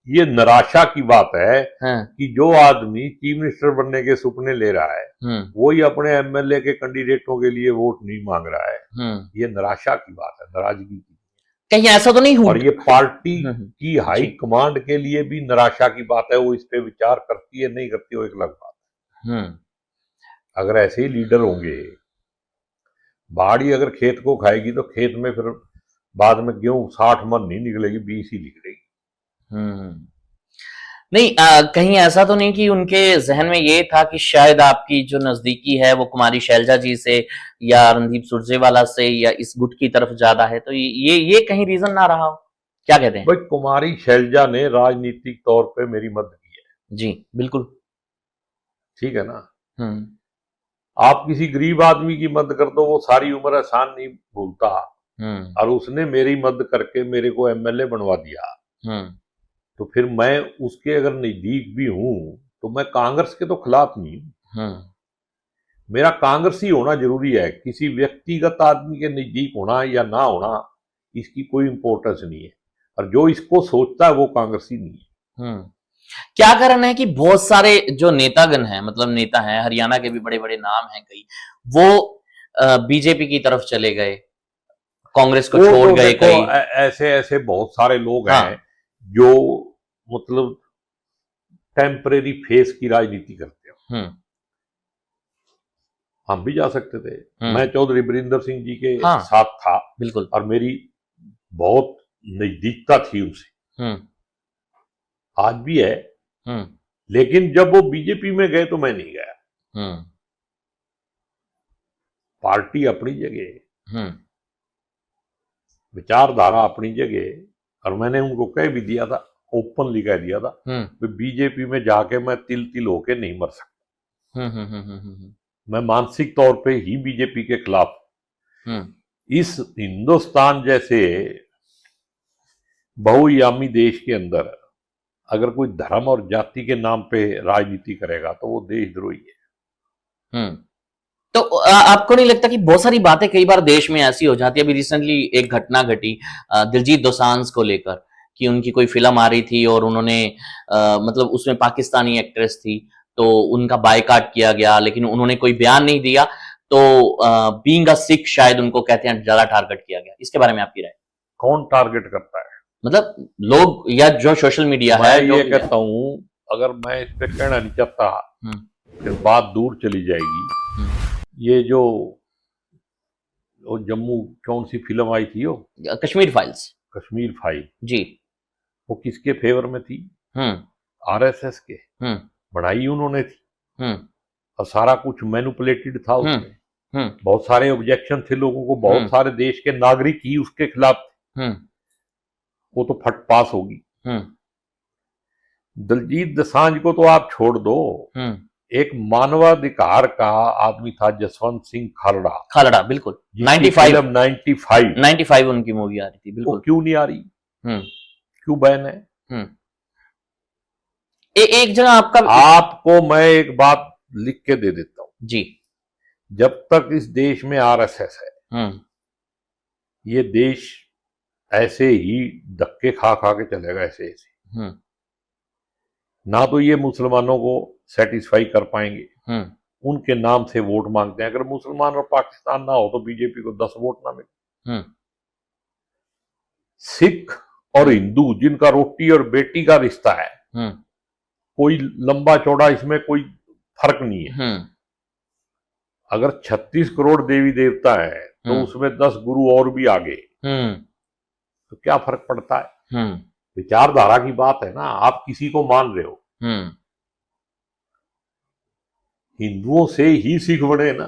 [SPEAKER 1] ये निराशा की बात है। हाँ। कि जो आदमी चीफ मिनिस्टर बनने के सपने ले रहा है वही अपने एमएलए के कैंडिडेटों के लिए वोट नहीं मांग रहा है, ये निराशा की बात है, नाराजगी की।
[SPEAKER 2] कहीं ऐसा तो नहीं हुआ?
[SPEAKER 1] और ये पार्टी की हाई कमांड के लिए भी निराशा की बात है, वो इस पे विचार करती है नहीं करती वो एक अलग बात है। अगर ऐसे ही लीडर होंगे, बाड़ी अगर खेत को खाएगी तो खेत में फिर बाद में गेहूं 60 मन नहीं निकलेगी, 20 ही निकलेगी।
[SPEAKER 2] नहीं, कहीं ऐसा तो नहीं कि उनके जहन में ये था कि शायद आपकी जो नजदीकी है वो कुमारी शैलजा जी से या रणदीप सुरजेवाला से या इस गुट की तरफ ज्यादा है, तो ये कहीं रीजन ना रहा हो? क्या कहते हैं?
[SPEAKER 1] भाई कुमारी शैलजा ने राजनीतिक तौर पे मेरी मदद की है
[SPEAKER 2] जी बिल्कुल,
[SPEAKER 1] ठीक है ना। आप किसी गरीब आदमी की मदद कर दो, वो सारी उम्र एहसान नहीं भूलता। और उसने मेरी मदद करके मेरे को एमएलए बनवा दिया, तो फिर मैं उसके अगर नजदीक भी हूं तो मैं कांग्रेस के तो खिलाफ नहीं हूं। मेरा कांग्रेस ही होना जरूरी है, किसी व्यक्तिगत आदमी के नजदीक होना या ना होना इसकी कोई इंपॉर्टेंस नहीं है। और जो इसको सोचता है वो कांग्रेसी नहीं है।
[SPEAKER 2] क्या कारण है कि बहुत सारे जो नेतागण हैं, मतलब नेता हैं, हरियाणा के भी बड़े बड़े नाम हैं कई, वो बीजेपी की तरफ चले गए, कांग्रेस को छोड़ गए कई।
[SPEAKER 1] ऐसे ऐसे बहुत सारे लोग हैं जो मतलब टेम्परेरी फेस की राजनीति करते हैं। हम भी जा सकते थे, मैं चौधरी बरिंदर सिंह जी के साथ था
[SPEAKER 2] बिल्कुल,
[SPEAKER 1] और मेरी बहुत नजदीकता थी उनसे, आज भी है। लेकिन जब वो बीजेपी में गए तो मैं नहीं गया। पार्टी अपनी जगह, विचारधारा अपनी जगह, और मैंने उनको कह भी दिया था, ओपनली कह दिया था कि बीजेपी में जाके मैं तिल तिल होके नहीं मर सकता। मैं मानसिक तौर पे ही बीजेपी के खिलाफ। इस हिंदुस्तान जैसे बहुआयामी देश के अंदर अगर कोई धर्म और जाति के नाम पे राजनीति करेगा तो वो देशद्रोही है।
[SPEAKER 2] तो आपको नहीं लगता कि बहुत सारी बातें कई बार देश में ऐसी हो जाती है? अभी रिसेंटली एक घटना घटी दिलजीत दोसांझ को लेकर कि उनकी कोई फिल्म आ रही थी और उन्होंने मतलब उसमें पाकिस्तानी एक्ट्रेस थी तो उनका बायकॉट किया गया, लेकिन उन्होंने कोई बयान नहीं दिया, तो बीइंग अ सिख शायद उनको कहते हैं ज्यादा टारगेट किया गया। इसके बारे में आपकी राय?
[SPEAKER 1] कौन टारगेट करता है?
[SPEAKER 2] मतलब लोग या जो सोशल मीडिया
[SPEAKER 1] मैं
[SPEAKER 2] है,
[SPEAKER 1] ये कहता हूँ, अगर मैं इस पे कहना नहीं चाहता फिर बात दूर चली जाएगी। ये जो जम्मू कौन सी फिल्म आई थी, वो
[SPEAKER 2] कश्मीर फाइल्स,
[SPEAKER 1] कश्मीर फाइल
[SPEAKER 2] जी,
[SPEAKER 1] वो किसके फेवर में थी? आरएसएस के। बनाई उन्होंने थी और सारा कुछ मैनिपुलेटेड था उसमें। बहुत सारे ऑब्जेक्शन थे लोगों को, बहुत सारे देश के नागरिक ही उसके खिलाफ थे। वो तो फट पास होगी। दलजीत दोसांझ को तो आप छोड़ दो, एक मानवाधिकार का आदमी था जसवंत सिंह खालड़ा,
[SPEAKER 2] बिल्कुल, 95 उनकी मूवी आ रही थी, बिल्कुल।
[SPEAKER 1] वो क्यों नहीं आ रही? क्यों बैन है?
[SPEAKER 2] एक जगह
[SPEAKER 1] आपको मैं एक बात लिख के दे देता हूं
[SPEAKER 2] जी,
[SPEAKER 1] जब तक इस देश में आरएसएस है, ये देश ऐसे ही धक्के खा खा के चलेगा, ऐसे ना तो ये मुसलमानों को सेटिस्फाई कर पाएंगे, उनके नाम से वोट मांगते हैं। अगर मुसलमान और पाकिस्तान ना हो तो बीजेपी को 10 वोट ना मिले। सिख और हिंदू जिनका रोटी और बेटी का रिश्ता है, कोई लंबा चौड़ा इसमें कोई फर्क नहीं है। अगर 36 करोड़ देवी देवता है तो उसमें 10 गुरु और भी आगे, तो क्या फर्क पड़ता है? विचारधारा की बात है ना, आप किसी को मान रहे हो। हिंदुओं से ही सिख बने ना,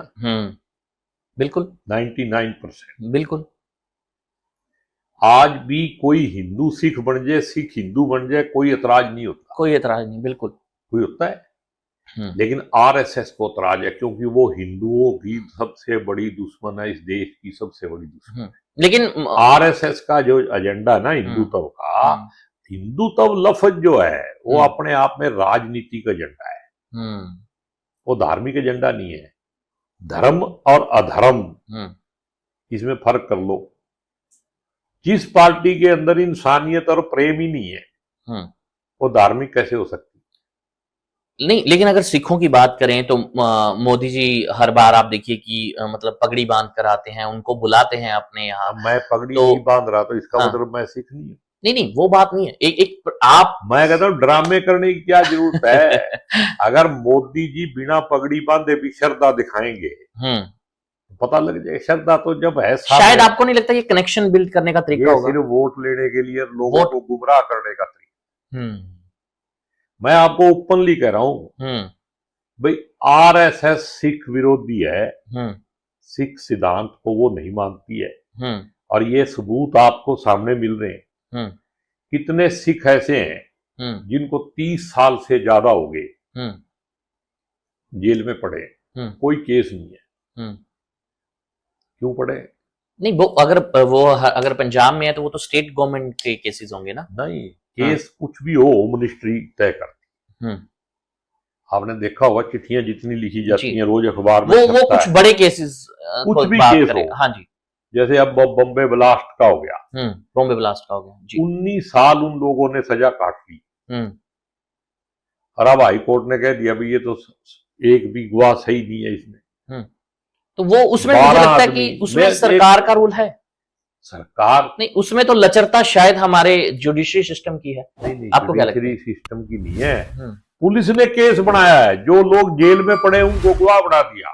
[SPEAKER 2] बिल्कुल
[SPEAKER 1] 99%।
[SPEAKER 2] बिल्कुल।
[SPEAKER 1] आज भी कोई हिंदू सिख बन जाए, सिख हिंदू बन जाए, कोई एतराज नहीं होता।
[SPEAKER 2] कोई एतराज नहीं, बिल्कुल।
[SPEAKER 1] कोई होता है? लेकिन आरएसएस को एतराज है, क्योंकि वो हिंदुओं की सबसे बड़ी दुश्मन है, इस देश की सबसे बड़ी दुश्मन है।
[SPEAKER 2] लेकिन
[SPEAKER 1] आरएसएस का जो एजेंडा है ना हिंदुत्व का, हिंदुत्व लफ्ज जो है वो अपने आप में राजनीतिक एजेंडा है, वो धार्मिक एजेंडा नहीं है। धर्म और अधर्म, इसमें फर्क कर लो। जिस पार्टी के अंदर इंसानियत और प्रेम ही नहीं है, वो धार्मिक कैसे हो सकती?
[SPEAKER 2] नहीं, लेकिन अगर सिखों की बात करें तो मोदी जी हर बार आप देखिए कि मतलब पगड़ी बांध कर आते हैं, उनको बुलाते हैं अपने यहाँ।
[SPEAKER 1] मैं पगड़ी नहीं बांध रहा, तो इसका मतलब मैं सिख नहीं हूँ।
[SPEAKER 2] नहीं, वो बात नहीं है। एक आप,
[SPEAKER 1] मैं कहता हूँ ड्रामे करने की क्या जरूरत है? अगर मोदी जी बिना पगड़ी बांधे भी श्रद्धा दिखाएंगे, पता लग जाए। श्रद्धा तो जब है,
[SPEAKER 2] शायद आपको नहीं लगता ये कनेक्शन बिल्ड करने का तरीका होगा?
[SPEAKER 1] सिर्फ वोट लेने के लिए, लोगों को गुमराह करने का तरीका। मैं आपको ओपनली कह रहा हूं भाई, आरएसएस सिख विरोधी है, सिख सिद्धांत को वो नहीं मानती है, और ये सबूत आपको सामने मिल रहे हैं। कितने सिख ऐसे हैं जिनको 30 साल से ज्यादा हो गए जेल में पड़े, कोई केस नहीं है। क्यों पड़े?
[SPEAKER 2] नहीं, वो अगर पंजाब में है तो वो तो स्टेट गवर्नमेंट के केसेस होंगे ना?
[SPEAKER 1] नहीं, केस कुछ भी हो, मिनिस्ट्री तय करती। आपने देखा होगा चिट्ठियां जितनी लिखी जाती हैं रोज अखबार में,
[SPEAKER 2] वो कुछ बड़े केसेस,
[SPEAKER 1] कुछ भी केस हो।
[SPEAKER 2] हाँ जी,
[SPEAKER 1] जैसे अब बॉम्बे ब्लास्ट का हो गया,
[SPEAKER 2] बॉम्बे ब्लास्ट का हो गया जी।
[SPEAKER 1] 19 साल उन लोगों ने सजा काट ली, और अब हाई कोर्ट ने कह दिया भाई ये तो एक भी गवाह सही नहीं है इसमें।
[SPEAKER 2] तो वो उसमें मुझे लगता है कि उसमें सरकार का रूल है।
[SPEAKER 1] सरकार
[SPEAKER 2] नहीं, उसमें तो लचरता शायद हमारे जुडिशरी सिस्टम की है।
[SPEAKER 1] नहीं,
[SPEAKER 2] आपको क्या लगता है?
[SPEAKER 1] सिस्टम की नहीं है। पुलिस ने केस बनाया है, जो लोग जेल में पड़े उनको गवाह बना दिया।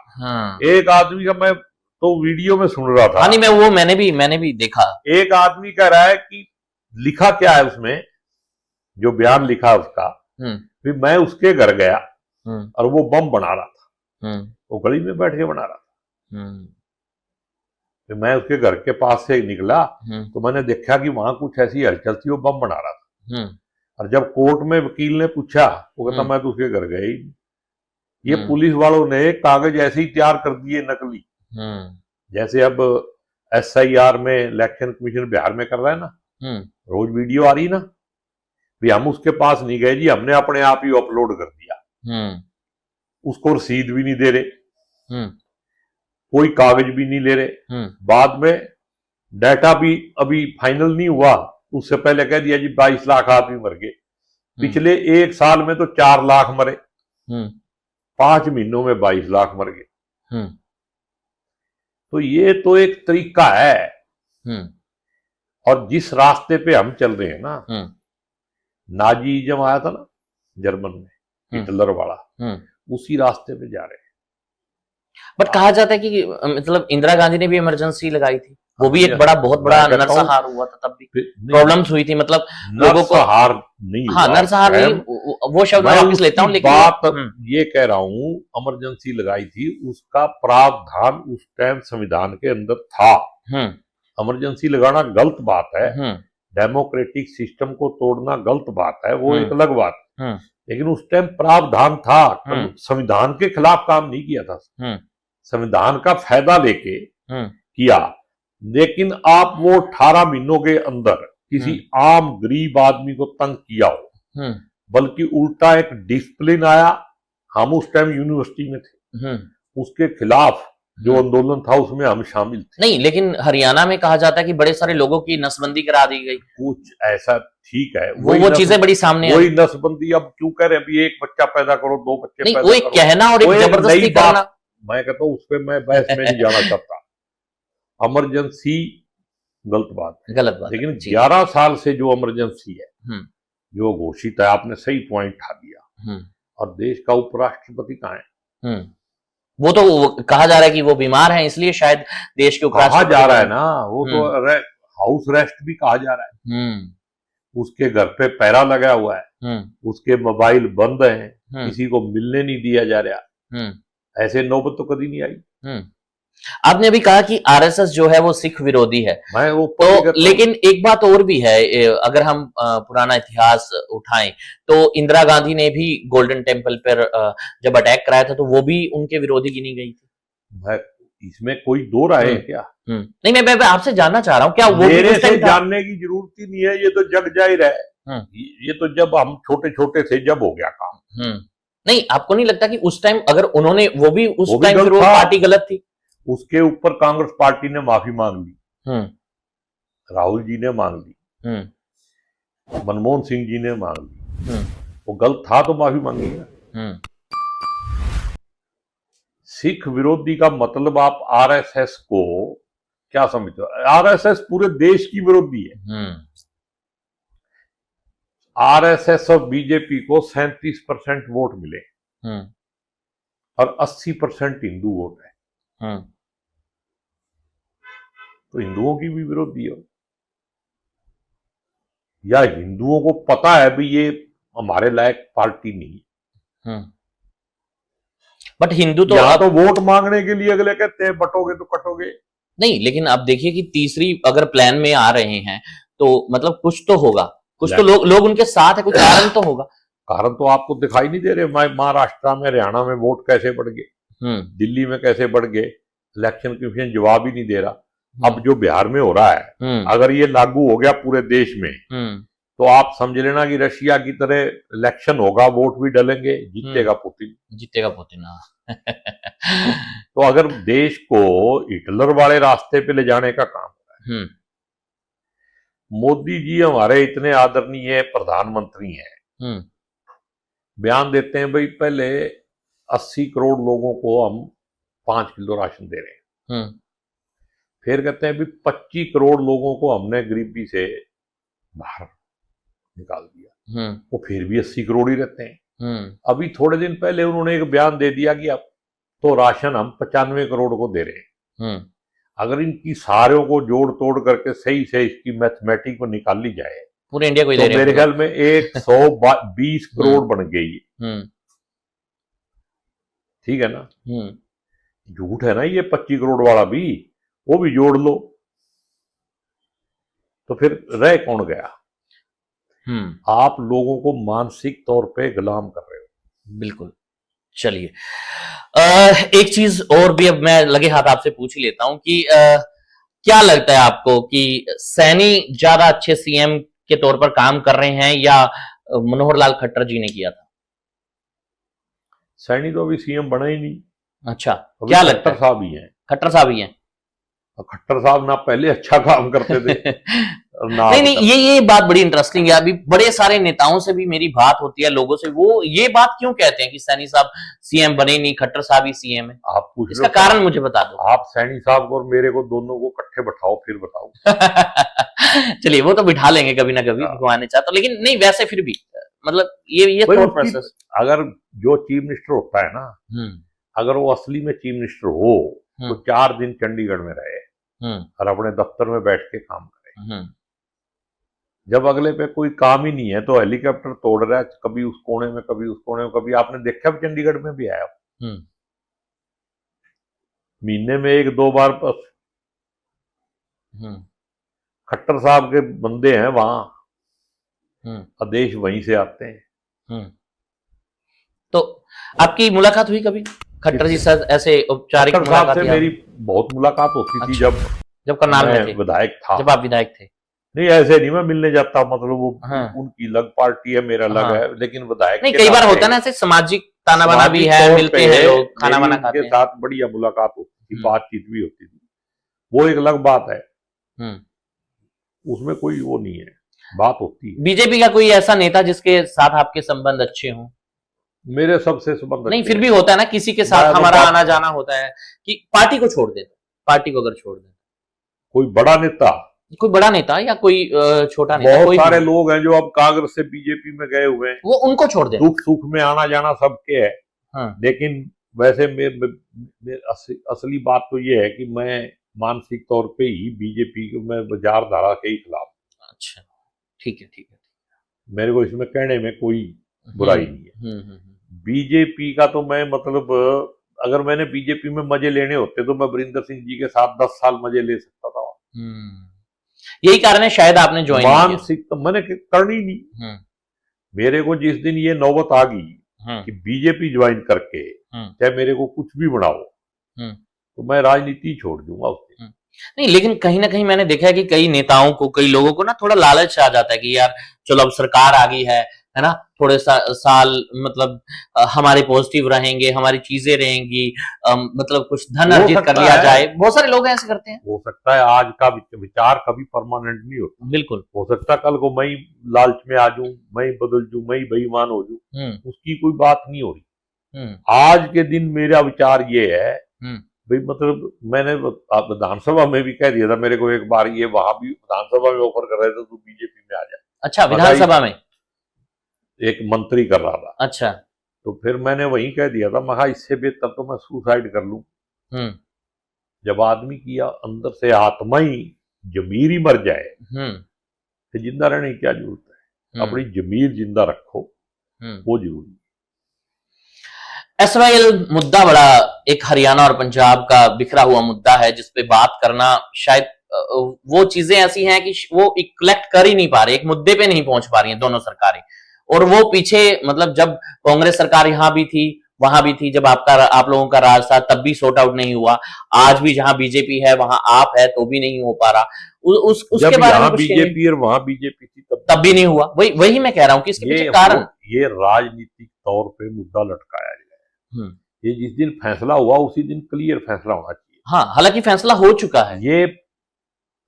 [SPEAKER 1] एक आदमी का मैं तो वीडियो में सुन रहा था।
[SPEAKER 2] हाँ नहीं, मैंने भी देखा।
[SPEAKER 1] एक आदमी कह रहा है कि लिखा क्या है उसमें, जो बयान लिखा उसका, फिर मैं उसके घर गया और वो बम बना रहा था, वो गली में बैठ के बना रहा था। फिर मैं उसके घर के पास से निकला तो मैंने देखा कि वहां कुछ ऐसी हलचल थी, वो बम बना रहा था। और जब कोर्ट में वकील ने पूछा, वो कहता मैं तो उसके घर गया ही नहीं। ये पुलिस वालों ने कागज ऐसे ही तैयार कर दिए नकली, जैसे अब SIR में इलेक्शन कमीशन बिहार में कर रहा है ना, रोज वीडियो आ रही ना, भी हम उसके पास नहीं गए जी, हमने अपने आप ही अपलोड कर दिया। उसको रसीद भी नहीं दे रहे, कोई कागज भी नहीं ले रहे। बाद में डाटा भी अभी फाइनल नहीं हुआ, उससे पहले कह दिया जी 22 लाख आदमी मर गए। पिछले 1 साल में तो 4 लाख मरे, 5 महीनों में 22 लाख मर गए। तो ये तो एक तरीका है। और जिस रास्ते पे हम चल रहे हैं ना, नाजीइज्म आया था ना जर्मन में, हिटलर वाला, उसी रास्ते पे जा रहे हैं।
[SPEAKER 2] बट कहा जाता है कि मतलब इंदिरा गांधी ने भी इमरजेंसी लगाई थी, वो भी एक बहुत बड़ा नरसंहार हुआ था, तब भी प्रॉब्लम्स हुई थी, मतलब लोगों को
[SPEAKER 1] नरसंहार नहीं,
[SPEAKER 2] हाँ नरसंहार नहीं, वो शब्द मैं वापस लेता हूँ, लेकिन
[SPEAKER 1] बात ये कह रहा हूँ, इमरजेंसी लगाई थी, उसका प्रावधान उस टाइम संविधान के अंदर था। इमरजेंसी लगाना गलत बात है, डेमोक्रेटिक सिस्टम को तोड़ना गलत बात है, वो एक अलग बात है, लेकिन उस टाइम प्रावधान था, संविधान के खिलाफ काम नहीं किया था, संविधान का फायदा लेके किया। लेकिन आप वो 18 महीनों के अंदर किसी आम गरीब आदमी को तंग किया हो, बल्कि उल्टा एक डिसिप्लिन आया। हम उस टाइम यूनिवर्सिटी में थे, उसके खिलाफ जो आंदोलन था उसमें हम शामिल थे।
[SPEAKER 2] नहीं, लेकिन हरियाणा में कहा जाता है कि बड़े सारे लोगों की नसबंदी करा दी गई,
[SPEAKER 1] कुछ ऐसा, ठीक है,
[SPEAKER 2] वो चीजें बड़ी सामने
[SPEAKER 1] वही नसबंदी। अब क्यों कह रहे हैं अभी एक बच्चा पैदा करो, 2 बच्चे पैदा
[SPEAKER 2] करो, वो एक कहना और एक जबरदस्ती करना,
[SPEAKER 1] मैं कहता हूँ उस पर मैं बहस में नहीं जाना चाहता। इमरजेंसी गलत बात है, लेकिन 11 साल से जो इमरजेंसी है जो घोषित है, आपने सही पॉइंट उठा दिया। और देश का उपराष्ट्रपति कहाँ है?
[SPEAKER 2] वो तो कहा जा रहा है कि वो बीमार है, इसलिए शायद देश के उपराष्ट्रपति
[SPEAKER 1] कहा जा रहा है ना, वो तो हाउस रेस्ट भी कहा जा रहा है। उसके घर पे पैरा लगा हुआ है, उसके मोबाइल बंद हैं, किसी को मिलने नहीं दिया जा रहा। ऐसे नौबत तो कभी नहीं आई।
[SPEAKER 2] आपने अभी कहा कि आरएसएस जो है वो सिख विरोधी है,
[SPEAKER 1] मैं वो
[SPEAKER 2] तो लेकिन एक बात और भी है, अगर हम पुराना इतिहास उठाएं तो इंदिरा गांधी ने भी गोल्डन टेम्पल पर जब अटैक कराया था तो वो भी उनके विरोधी गिनी गई थी।
[SPEAKER 1] इसमें कोई दो राय है क्या?
[SPEAKER 2] नहीं, मैं आपसे जानना चाह रहा हूँ, क्या वो
[SPEAKER 1] मेरे से जानने की जरूरत ही नहीं है, ये तो जग जाहिर है। ये तो जब हम छोटे छोटे थे जब हो गया काम।
[SPEAKER 2] नहीं, आपको नहीं लगता कि उस टाइम अगर उन्होंने वो भी उस टाइम फिर वो पार्टी गलत थी?
[SPEAKER 1] उसके ऊपर कांग्रेस पार्टी ने माफी मांग ली, राहुल जी ने मांग ली, मनमोहन सिंह जी ने मांग ली। वो गलत था तो माफी मांगी ना। सिख विरोधी का मतलब आप आरएसएस को क्या समझते हो? आरएसएस पूरे देश की विरोधी है। आरएसएस और बीजेपी को 37% वोट मिले और 80% हिंदू वोट है। तो हिंदुओं की भी विरोधी हो, या हिंदुओं को पता है भी ये हमारे लायक पार्टी नहीं।
[SPEAKER 2] बट हिंदू तो
[SPEAKER 1] यहां तो वोट मांगने के लिए अगले कहते हैं बटोगे तो कटोगे
[SPEAKER 2] नहीं, लेकिन आप देखिए कि तीसरी अगर प्लान में आ रहे हैं तो मतलब कुछ तो होगा, कुछ तो लोग उनके साथ है, कुछ कारण तो होगा।
[SPEAKER 1] कारण तो आपको दिखाई नहीं दे रहे। महाराष्ट्र में, हरियाणा में वोट कैसे बढ़ गए, दिल्ली में कैसे बढ़ गए, इलेक्शन कमीशन जवाब ही नहीं दे रहा। अब जो बिहार में हो रहा है, अगर ये लागू हो गया पूरे देश में, तो आप समझ लेना कि रशिया की तरह इलेक्शन होगा, वोट भी डलेंगे, जीतेगा पुतिन। तो अगर देश को हिटलर वाले रास्ते पे ले जाने का काम हो रहा है। मोदी जी हमारे इतने आदरणीय प्रधानमंत्री हैं, बयान देते हैं भाई पहले 80 करोड़ लोगों को हम 5 किलो राशन दे रहे हैं, फिर कहते हैं भी 25 करोड़ लोगों को हमने गरीबी से बाहर निकाल दिया, वो फिर भी 80 करोड़ ही रहते हैं। अभी थोड़े दिन पहले उन्होंने एक बयान दे दिया कि अब तो राशन हम 95 करोड़ को दे रहे हैं। अगर इनकी सारों को जोड़ तोड़ करके सही से इसकी मैथमेटिक को निकाल ली जाए,
[SPEAKER 2] पूरे इंडिया को
[SPEAKER 1] तो मेरे ख्याल में 120 करोड़ बन गई। ठीक है ना? झूठ है ना ये 25 करोड़ वाला भी, वो भी जोड़ लो तो फिर रह कौन गया? आप लोगों को मानसिक तौर पे गुलाम कर रहे हो।
[SPEAKER 2] बिल्कुल। चलिए, एक चीज और भी अब मैं लगे हाथ आपसे पूछ ही लेता हूं कि क्या लगता है आपको कि सैनी ज्यादा अच्छे सीएम के तौर पर काम कर रहे हैं या मनोहर लाल खट्टर जी ने किया था?
[SPEAKER 1] सैनी तो अभी सीएम बना ही नहीं।
[SPEAKER 2] अच्छा, क्या लगता है?
[SPEAKER 1] खट्टर साहब ही हैं।
[SPEAKER 2] खट्टर साहब ही हैं।
[SPEAKER 1] खट्टर साहब ना पहले अच्छा काम करते थे ना
[SPEAKER 2] नहीं, ये बात बड़ी इंटरेस्टिंग है। अभी बड़े सारे नेताओं से भी मेरी बात होती है, लोगों से, वो ये बात क्यों कहते हैं कि सैनी साहब सीएम बने नहीं, खट्टर साहब ही सीएम है।
[SPEAKER 1] आप पूछ
[SPEAKER 2] इसका कारण मुझे बता दो।
[SPEAKER 1] आप सैनी साहब को और मेरे को दोनों को इकट्ठे बैठाओ, फिर बताओ।
[SPEAKER 2] चलिए, वो तो बिठा लेंगे कभी ना कभी, भगवान ने चाहा तो। लेकिन नहीं, वैसे फिर भी मतलब ये थॉट प्रोसेस,
[SPEAKER 1] अगर जो चीफ मिनिस्टर होता है ना, अगर वो असली में चीफ मिनिस्टर हो तो 4 दिन चंडीगढ़ में रहे और अपने दफ्तर में बैठ के काम करे। जब अगले पे कोई काम ही नहीं है तो हेलीकॉप्टर तोड़ रहा है, कभी उस कोने में, कभी उस कोने में। कभी आपने देखा भी चंडीगढ़ में भी आया, महीने में 1-2 बार बस। खट्टर साहब के बंदे हैं वहां, आदेश वहीं से आते हैं।
[SPEAKER 2] तो आपकी मुलाकात हुई कभी खट्टर जी से, ऐसे औपचारिक
[SPEAKER 1] मुलाकात? से मेरी बहुत मुलाकात होती थी जब
[SPEAKER 2] करनाल में थे,
[SPEAKER 1] विधायक था।
[SPEAKER 2] जब आप विधायक थे?
[SPEAKER 1] नहीं, ऐसे नहीं मैं मिलने जाता, मतलब वो उनकी अलग पार्टी है, मेरा अलग है, लेकिन विधायक
[SPEAKER 2] नहीं, कई बार होता है ना ऐसे सामाजिक ताना बाना भी है, मिलते हैं लोग, खाना वाना खाते हैं,
[SPEAKER 1] उनके साथ बढ़िया मुलाकात होती थी, बातचीत भी होती थी, वो एक अलग बात है, उसमें कोई वो नहीं है, बात होती है।
[SPEAKER 2] बीजेपी का कोई ऐसा नेता जिसके साथ आपके संबंध अच्छे हों?
[SPEAKER 1] मेरे सबसे संबंध
[SPEAKER 2] नहीं, फिर भी होता है ना किसी के साथ हमारा आना जाना होता है कि पार्टी को छोड़ देते, पार्टी को अगर छोड़ देते,
[SPEAKER 1] कोई बड़ा नेता या कोई
[SPEAKER 2] छोटा नेता,
[SPEAKER 1] बहुत सारे लोग हैं जो अब कांग्रेस से बीजेपी में गए हुए हैं,
[SPEAKER 2] वो उनको छोड़ देते।
[SPEAKER 1] दुख सुख में आना जाना सबके है। लेकिन वैसे असली बात तो ये है कि मैं मानसिक तौर पे ही बीजेपी के, मैं विचारधारा के ही खिलाफ।
[SPEAKER 2] अच्छा, ठीक है,
[SPEAKER 1] मेरे को इसमें कहने में कोई बुराई नहीं है। बीजेपी का तो मैं, मतलब अगर मैंने बीजेपी में मजे लेने होते तो मैं वरिंदर सिंह जी के साथ 10 साल मजे ले सकता था।
[SPEAKER 2] यही कारण है शायद आपने ज्वाइन किया।
[SPEAKER 1] मानसिक तो मैंने करनी नहीं। मेरे को जिस दिन ये नौबत आ गई कि बीजेपी ज्वाइन करके चाहे मेरे को कुछ भी बनाओ, तो मैं राजनीति छोड़ दूंगा उस दिन।
[SPEAKER 2] नहीं, लेकिन कहीं ना कहीं मैंने देखा है कि कई नेताओं को, कई लोगों को ना थोड़ा लालच आ जाता है कि यार चलो अब सरकार आ गई है ना, थोड़े साल मतलब हमारे पॉजिटिव रहेंगे, हमारी चीजें रहेंगी, मतलब कुछ धन अर्जित कर लिया जाए। बहुत सारे लोग ऐसे करते हैं।
[SPEAKER 1] हो सकता है आज का विचार कभी परमानेंट नहीं होता।
[SPEAKER 2] बिल्कुल
[SPEAKER 1] हो सकता है कल को मैं लालच में आ जाऊं, मैं बदल जाऊं, मैं बेईमान हो जाऊं, उसकी कोई बात नहीं हो रही। आज के दिन मेरा विचार ये है भाई, मतलब मैंने विधानसभा में भी कह दिया था, मेरे को एक बार ये वहां भी विधानसभा में ऑफर कर रहे थे, तू बीजेपी में आ जाए।
[SPEAKER 2] अच्छा, विधानसभा में
[SPEAKER 1] एक मंत्री कर रहा था।
[SPEAKER 2] अच्छा,
[SPEAKER 1] तो फिर मैंने वहीं कह दिया था, मैं इससे बेहतर तो मैं सुसाइड कर लूं। जब आदमी की अंदर से आत्मा ही, जमीर ही मर जाए तो जिंदा रहने की क्या जरूरत है। अपनी जमीर जिंदा रखो, वो जरूरी।
[SPEAKER 2] एसवाईएल मुद्दा बड़ा एक हरियाणा और पंजाब का बिखरा हुआ मुद्दा है, जिसपे बात करना शायद वो चीजें ऐसी हैं कि वो कलेक्ट कर ही नहीं पा रहे, एक मुद्दे पे नहीं पहुंच पा रही हैं दोनों सरकारें। और वो पीछे, मतलब जब कांग्रेस सरकार यहां भी थी वहां भी थी, जब आप लोगों का राज था तब भी सॉर्ट आउट नहीं हुआ। आज भी जहां बीजेपी है वहां आप है तो भी नहीं हो पा रहा। उसके बारे में
[SPEAKER 1] बीजेपी और वहां बीजेपी थी
[SPEAKER 2] तब भी नहीं हुआ। वही मैं कह रहा हूं कि इसके पीछे कारण,
[SPEAKER 1] ये राजनीतिक तौर पे मुद्दा लटकाया गया है। ये जिस दिन फैसला हुआ उसी दिन क्लियर फैसला होना चाहिए।
[SPEAKER 2] हाँ, हालांकि फैसला हो चुका है।
[SPEAKER 1] ये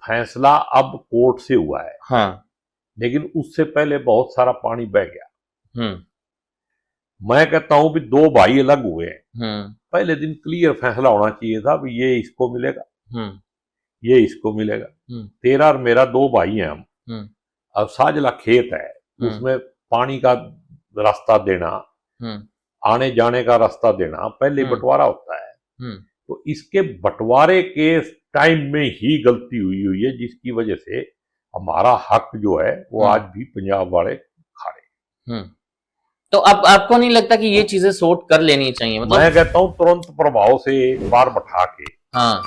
[SPEAKER 1] फैसला अब कोर्ट से हुआ है।
[SPEAKER 2] हाँ, लेकिन
[SPEAKER 1] उससे पहले बहुत सारा पानी बह गया। मैं कहता हूं भी 2 भाई अलग हुए हैं, पहले दिन क्लियर फैसला होना चाहिए था भी ये इसको मिलेगा, ये इसको मिलेगा। तेरा और मेरा 2 भाई हैं हम। अब साजला खेत है, उसमें पानी का रास्ता देना, आने जाने का रास्ता देना, पहले बंटवारा होता है। तो इसके बंटवारे के टाइम में ही गलती हुई है, जिसकी वजह से हमारा हक जो है वो आज भी पंजाब वाले खा रहे।
[SPEAKER 2] तो अब आपको नहीं लगता कि ये चीजें सॉर्ट कर लेनी चाहिए?
[SPEAKER 1] मतलब मैं कहता हूं तुरंत प्रभाव से एक बार बैठा के।
[SPEAKER 2] हाँ,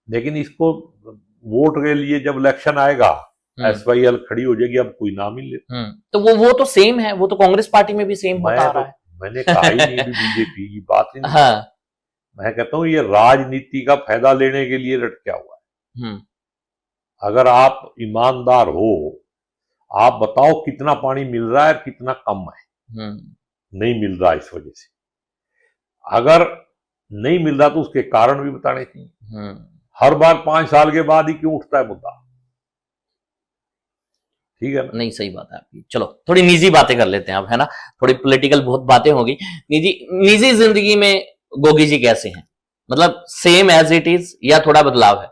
[SPEAKER 1] लेकिन इसको वोट के लिए जब इलेक्शन आएगा एसवाईएल खड़ी हो जाएगी, अब कोई नाम ही ले।
[SPEAKER 2] तो वो तो सेम है, वो तो कांग्रेस पार्टी में भी सेम होता आ रहा है।
[SPEAKER 1] मैंने कहा ही नहीं बीजेपी की बात ही नहीं। हाँ। मैं कहता हूं ये राजनीति का फायदा लेने के लिए लटका हुआ है। अगर आप ईमानदार हो, आप बताओ कितना पानी मिल रहा है और कितना कम है। नहीं मिल रहा इस वजह से, अगर नहीं मिल रहा तो उसके कारण भी बताने चाहिए। हर बार 5 साल के बाद ही क्यों उठता है मुद्दा? ठीक है ना?
[SPEAKER 2] नहीं, सही बात है आपकी। चलो थोड़ी निजी बातें कर लेते हैं अब, है ना, थोड़ी पॉलिटिकल बहुत बातें होगी। निजी जिंदगी में गोगी जी कैसे हैं, मतलब सेम एज इट इज या थोड़ा बदलाव है?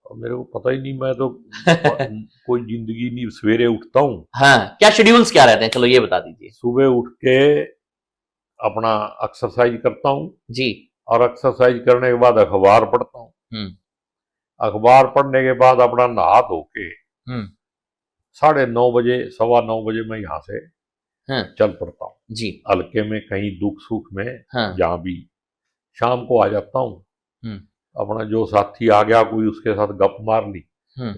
[SPEAKER 1] और मेरे को पता ही नहीं, मैं तो कोई जिंदगी नहीं, सवेरे उठता हूँ।
[SPEAKER 2] हाँ, क्या शेड्यूल्स क्या रहते हैं, चलो ये बता दीजिए।
[SPEAKER 1] सुबह उठ के अपना एक्सरसाइज करता हूँ
[SPEAKER 2] जी।
[SPEAKER 1] और एक्सरसाइज करने के बाद अखबार पढ़ता हूँ। अखबार पढ़ने के बाद अपना नहा धो के 9:30 बजे 9:15 बजे मैं यहाँ से चल पड़ता हूँ
[SPEAKER 2] जी।
[SPEAKER 1] हल्के में, कहीं दुख सुख में,
[SPEAKER 2] हाँ।
[SPEAKER 1] जहाँ भी। शाम को आ जाता हूँ, अपना जो साथी आ गया कोई, उसके साथ गप मार ली।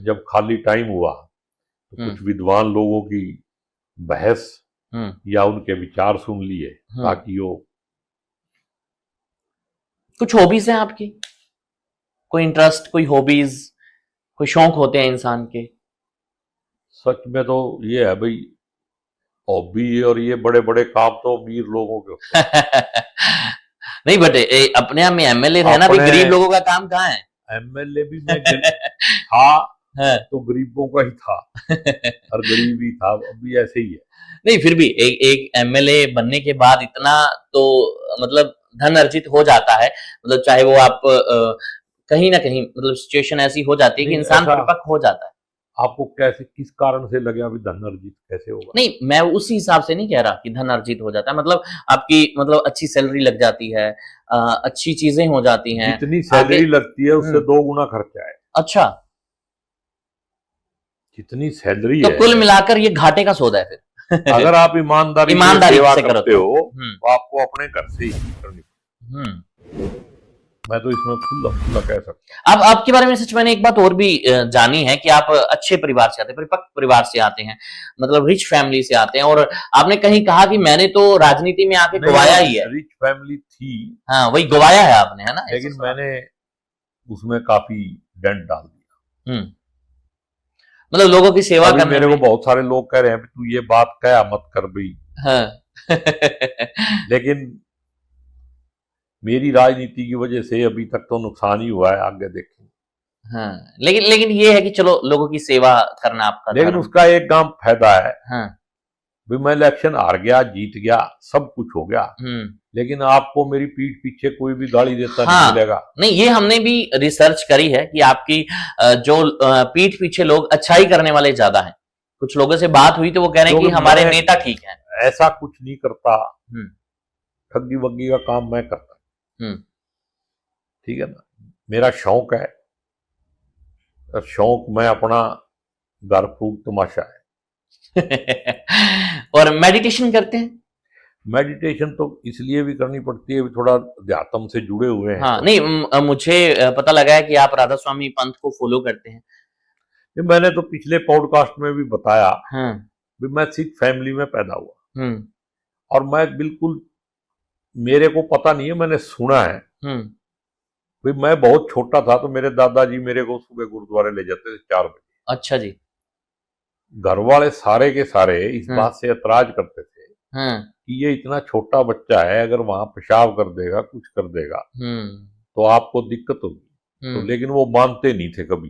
[SPEAKER 1] जब खाली टाइम हुआ तो कुछ विद्वान लोगों की बहस या उनके विचार सुन लिए, ताकि वो।
[SPEAKER 2] कुछ हॉबीज हैं आपकी, कोई इंटरेस्ट, कोई हॉबीज, कोई शौक होते हैं इंसान के?
[SPEAKER 1] सच में तो ये है भाई, हॉबी और ये बड़े बड़े काम तो अमीर लोगों के होते हैं।
[SPEAKER 2] नहीं बट अपने आप में एमएलए रहना भी गरीब लोगों का काम कहाँ है?
[SPEAKER 1] एमएलए भी मैं था तो गरीबों का ही था और गरीब ही था, अभी ऐसे ही है।
[SPEAKER 2] नहीं फिर भी एक एमएलए बनने के बाद इतना तो मतलब धन अर्जित हो जाता है, मतलब चाहे वो आप कहीं ना कहीं मतलब सिचुएशन ऐसी हो जाती है कि इंसान परिपक्व हो जाता है।
[SPEAKER 1] आपको कैसे, किस कारण से लगे अभी धन अर्जित कैसे होगा?
[SPEAKER 2] नहीं मैं उसी हिसाब से नहीं कह रहा कि धन अर्जित हो जाता है, मतलब आपकी मतलब अच्छी सैलरी लग जाती है, अच्छी चीजें हो जाती हैं।
[SPEAKER 1] जितनी सैलरी लगती है उससे 2 गुना खर्चा है।
[SPEAKER 2] अच्छा,
[SPEAKER 1] जितनी सैलरी
[SPEAKER 2] तो
[SPEAKER 1] है
[SPEAKER 2] कुल मिलाकर ये घाटे का सौदा है फिर।
[SPEAKER 1] अगर आप ईमानदारी से सेवा करते हो तो आपको अपने घर से ही करनी। मैं तो इसमें खुला कह सकता।
[SPEAKER 2] अब आपके बारे में सच मैंने एक बात और भी जानी है कि आप अच्छे परिवार से आते हैं, परिपक्व परिवार से आते हैं, मतलब रिच फैमिली से आते हैं, और आपने कहीं कहा कि मैंने तो राजनीति में आके गवाया ही है।
[SPEAKER 1] रिच फैमिली थी,
[SPEAKER 2] हाँ वही गवाया है आपने, है ना?
[SPEAKER 1] लेकिन मैंने उसमें काफी डेंट डाल दिया।
[SPEAKER 2] मतलब लोगों की सेवा करने
[SPEAKER 1] मेरे को बहुत सारे लोग कह रहे हैं तू ये बात क्या मत कर भाई।
[SPEAKER 2] हाँ।
[SPEAKER 1] लेकिन मेरी राजनीति की वजह से अभी तक तो नुकसान ही हुआ है, आगे देखेंगे।
[SPEAKER 2] हाँ, लेकिन ये है कि चलो लोगों की सेवा करना आपका,
[SPEAKER 1] लेकिन उसका एक काम फायदा है।
[SPEAKER 2] हाँ।
[SPEAKER 1] भी मैं इलेक्शन हार गया, जीत गया, सब कुछ हो गया, लेकिन आपको मेरी पीठ पीछे कोई भी गाली देता नहीं मिलेगा।
[SPEAKER 2] नहीं ये हमने भी रिसर्च करी है कि आपकी जो पीठ पीछे लोग अच्छाई करने वाले ज्यादा हैं। कुछ लोगों से बात हुई तो वो कह रहे हैं कि हमारे नेता ठीक हैं।
[SPEAKER 1] ऐसा कुछ नहीं करता, ठगी वग्गी का काम मैं करता। ठीक है ना, मेरा शौक है, शौक में अपना घर फूक तमाशा है।
[SPEAKER 2] और मेडिटेशन करते हैं?
[SPEAKER 1] मेडिटेशन तो इसलिए भी करनी पड़ती है, थोड़ा अध्यात्म से जुड़े हुए हैं।
[SPEAKER 2] हाँ, नहीं मुझे पता लगा है कि आप राधा स्वामी पंथ को फॉलो करते हैं।
[SPEAKER 1] मैंने तो पिछले पॉडकास्ट में भी बताया, मैं सिख फैमिली में पैदा हुआ और मैं बिल्कुल, मेरे को पता नहीं है, मैंने सुना है। मैं बहुत छोटा था तो मेरे दादाजी मेरे को सुबह गुरुद्वारे ले जाते थे 4 बजे।
[SPEAKER 2] अच्छा जी।
[SPEAKER 1] घर वाले सारे के सारे इस बात से एतराज करते थे कि ये इतना छोटा बच्चा है, अगर वहां पेशाब कर देगा, कुछ कर देगा तो आपको दिक्कत होगी। तो लेकिन वो मानते नहीं थे कभी,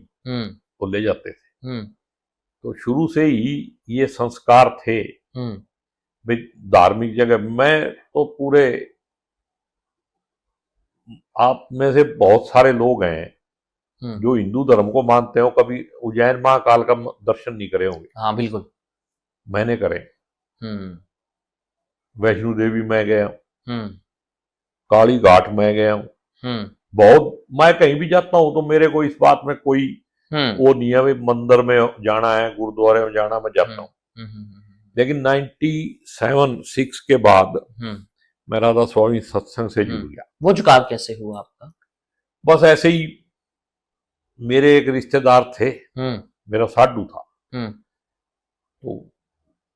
[SPEAKER 1] वो ले जाते थे। तो शुरू से ही ये संस्कार थे भाई, धार्मिक जगह। मैं तो पूरे, आप में से बहुत सारे लोग हैं जो हिंदू धर्म को मानते हो, कभी उज्जैन महाकाल का दर्शन नहीं करे होंगे।
[SPEAKER 2] हाँ बिल्कुल,
[SPEAKER 1] मैंने करे। वैष्णो देवी में गया हूं, काली घाट में गया हूं, बहुत। मैं कहीं भी जाता हूं तो मेरे को इस बात में कोई वो नहीं है, मंदिर में जाना है, गुरुद्वारे में जाना, मैं जाता हूं। लेकिन 97-6 के बाद मैं राधा स्वामी सत्संग से जुड़ गया।
[SPEAKER 2] वो झुकाव कैसे हुआ आपका?
[SPEAKER 1] बस ऐसे ही, मेरे एक रिश्तेदार थे, मेरा साधु था, तो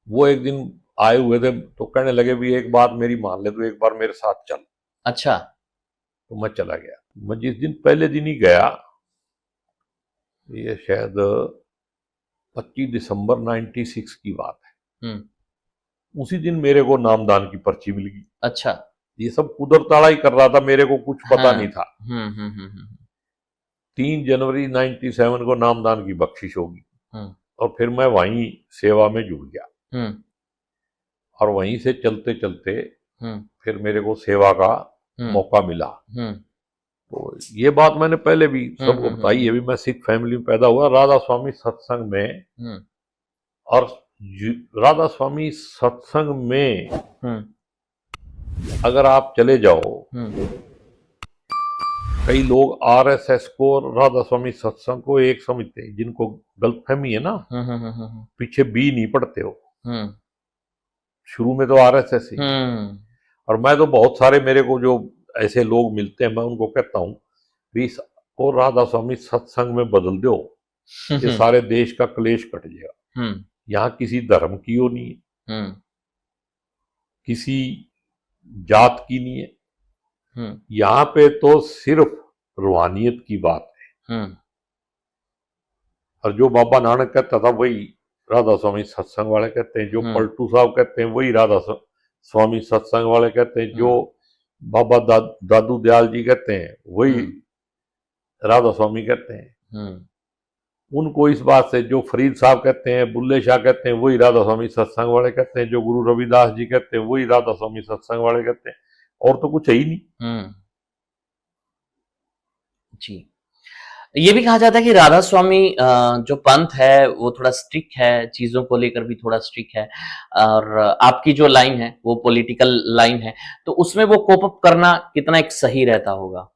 [SPEAKER 1] वो एक दिन आए हुए थे तो कहने लगे भी एक बात मेरी मान ले, तो एक बार मेरे साथ चल।
[SPEAKER 2] अच्छा।
[SPEAKER 1] तो मैं चला गया। मैं जिस दिन पहले दिन ही गया, ये शायद 25 दिसंबर 96 की बात है, उसी दिन मेरे को नामदान की पर्ची मिल गई।
[SPEAKER 2] अच्छा।
[SPEAKER 1] ये सब कुदरताला ही कर रहा था, मेरे को कुछ पता नहीं था। 3 जनवरी 97 को नामदान की बख्शिश होगी और फिर मैं वहीं सेवा में जुड़ गया और वहीं से चलते चलते फिर मेरे को सेवा का मौका मिला। तो ये बात मैंने पहले भी सबको बताई है, भी मैं सिख फैमिली में पैदा हुआ, राधा स्वामी सत्संग में, और राधा स्वामी सत्संग में अगर आप चले जाओ, कई लोग आरएसएस को और राधा स्वामी सत्संग को एक समझते हैं, जिनको गलतफहमी है ना, पीछे बी नहीं पढ़ते हो, शुरू में तो आरएसएस ही। और मैं तो बहुत सारे मेरे को जो ऐसे लोग मिलते हैं, मैं उनको कहता हूँ भी इसको राधा स्वामी सत्संग में बदल दो, ये सारे देश का क्लेश कट जाएगा। यहाँ किसी धर्म की वो नहीं है, किसी जात की नहीं है, यहाँ पे तो सिर्फ रूहानियत की बात है। और जो बाबा नानक कहता था वही राधा स्वामी सत्संग वाले कहते हैं, जो पलटू साहब कहते हैं वही राधा स्वामी सत्संग वाले कहते हैं, जो बाबा दादू दयाल जी कहते हैं वही राधा स्वामी कहते हैं। उनको इस बात से, जो फरीद साहब कहते हैं, बुल्ले शाह कहते हैं वही राधा स्वामी सत्संग वाले कहते हैं, जो गुरु रविदास जी कहते हैं वही राधा स्वामी सत्संग वाले कहते हैं, और तो कुछ है ही नहीं।
[SPEAKER 2] जी, ये भी कहा जाता है कि राधा स्वामी जो पंथ है वो थोड़ा स्ट्रिक्ट है, चीजों को लेकर भी थोड़ा स्ट्रिक्ट है, और आपकी जो लाइन है वो पॉलिटिकल लाइन है, तो उसमें वो कोप अप करना कितना एक सही रहता होगा?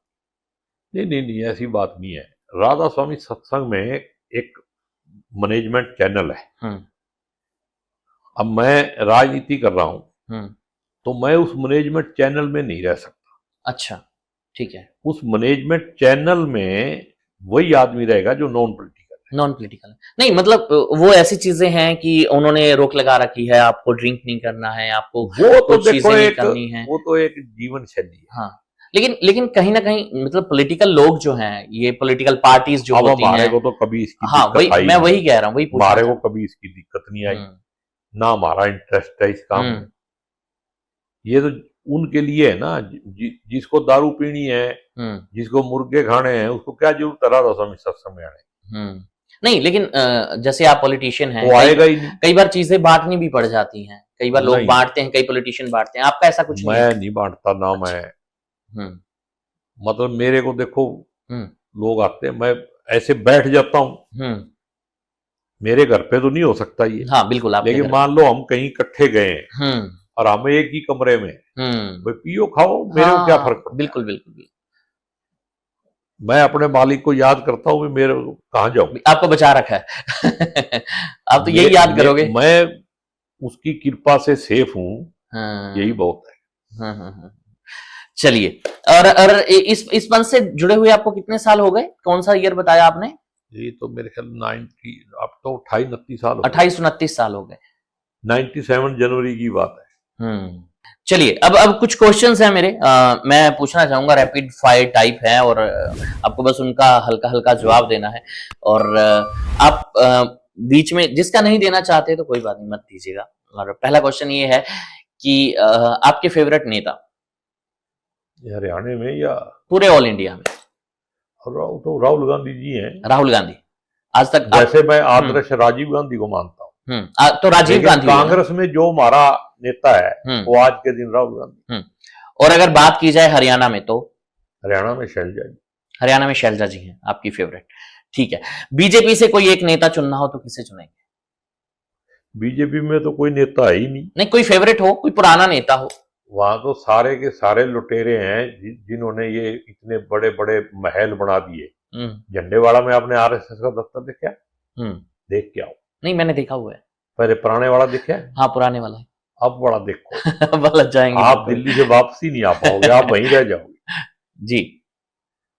[SPEAKER 1] नहीं, ऐसी बात नहीं है। राधा स्वामी सत्संग में एक मैनेजमेंट चैनल है। अब मैं राजनीति कर रहा हूं, तो मैं उस मैनेजमेंट चैनल में नहीं रह सकता।
[SPEAKER 2] अच्छा, ठीक है।
[SPEAKER 1] उस मैनेजमेंट चैनल में वही आदमी रहेगा जो नॉन
[SPEAKER 2] पॉलिटिकल नहीं, मतलब वो ऐसी चीजें हैं कि उन्होंने रोक लगा रखी है, आपको ड्रिंक नहीं करना है, आपको
[SPEAKER 1] वो तो देखो नहीं करनी है, वो तो एक जीवन शैली है।
[SPEAKER 2] हाँ, लेकिन कहीं ना कहीं मतलब पॉलिटिकल लोग जो हैं, ये पॉलिटिकल पार्टीज जो होती हैं,
[SPEAKER 1] हमारे को तो कभी इसकी
[SPEAKER 2] मैं वही कह रहा हूँ,
[SPEAKER 1] हमारे को कभी इसकी दिक्कत नहीं आई, ना हमारा इंटरेस्ट है इस काम में। ये तो उनके लिए है ना, जिसको दारू पीनी है, जिसको मुर्गे खाने हैं, उसको क्या जरूरत है राधा स्वामी सत्संग में आने?
[SPEAKER 2] नहीं, लेकिन जैसे आप पॉलिटिशियन हैं,
[SPEAKER 1] वो आएगा ही नहीं।
[SPEAKER 2] कई बार चीजें बांटनी भी पड़ जाती हैं, कई बार लोग बांटते हैं, कई पॉलिटिशियन बांटते हैं, आपका ऐसा कुछ
[SPEAKER 1] मैं नहीं बांटता ना। मैं मतलब मेरे को देखो, लोग आते हैं, मैं ऐसे बैठ जाता हूँ, मेरे घर पे तो नहीं हो सकता ये।
[SPEAKER 2] हाँ बिल्कुल,
[SPEAKER 1] लेकिन मान लो हम कहीं इकट्ठे गए और हमें एक ही कमरे में, भाई पियो खाओ, मेरे को क्या फर्क पड़ता?
[SPEAKER 2] बिल्कुल।
[SPEAKER 1] मैं अपने मालिक को याद करता हूँ, मेरे कहाँ जाऊं?
[SPEAKER 2] आपको बचा रखा है। आप तो यही याद करोगे।
[SPEAKER 1] मैं उसकी कृपा से सेफ हूँ, यही बहुत है।
[SPEAKER 2] चलिए, और इस पंथ से जुड़े हुए आपको कितने साल हो गए? कौन सा ईयर बताया आपने?
[SPEAKER 1] ये तो मेरे ख्याल 90, अब तो 28-29 साल,
[SPEAKER 2] 28-29 साल हो गए।
[SPEAKER 1] 97 जनवरी की बात है।
[SPEAKER 2] चलिए, अब कुछ क्वेश्चंस हैं मेरे, मैं पूछना चाहूंगा, रैपिड फायर टाइप है, और आपको बस उनका हल्का हल्का जवाब देना है, और आप बीच में जिसका नहीं देना चाहते तो कोई बात नहीं, मत दीजिएगा। और पहला क्वेश्चन ये है कि आपके फेवरेट नेता
[SPEAKER 1] हरियाणा में या
[SPEAKER 2] पूरे ऑल इंडिया में?
[SPEAKER 1] तो राहुल गांधी जी हैं।
[SPEAKER 2] राहुल गांधी आज तक,
[SPEAKER 1] वैसे मैं आदर्श राजीव गांधी को मानता हूँ,
[SPEAKER 2] तो राजीव गांधी।
[SPEAKER 1] कांग्रेस में जो हमारा नेता है वो आज के दिन राहुल गांधी।
[SPEAKER 2] और अगर बात की जाए हरियाणा में, तो
[SPEAKER 1] हरियाणा में शैलजा जी।
[SPEAKER 2] हरियाणा में शैलजा जी हैं आपकी फेवरेट, ठीक है। बीजेपी से कोई एक नेता चुनना हो तो किसे चुनेंगे?
[SPEAKER 1] बीजेपी में तो कोई नेता है ही नहीं।
[SPEAKER 2] कोई फेवरेट हो, कोई पुराना नेता हो?
[SPEAKER 1] वहां तो सारे के सारे लुटेरे हैं जिन्होंने ये इतने बड़े बड़े महल बना दिए। झंडेवाड़ा में आपने आरएसएस का दफ्तर देखा? देख के आओ।
[SPEAKER 2] नहीं, मैंने देखा हुआ है।
[SPEAKER 1] पहले पुराने वाला देखा है?
[SPEAKER 2] हाँ, पुराने वाला है।
[SPEAKER 1] अब बड़ा देखो।
[SPEAKER 2] वाला जाएंगे,
[SPEAKER 1] आप दिल्ली से वापसी नहीं आ पाओगे, आप वहीं रह जाओगे
[SPEAKER 2] जी।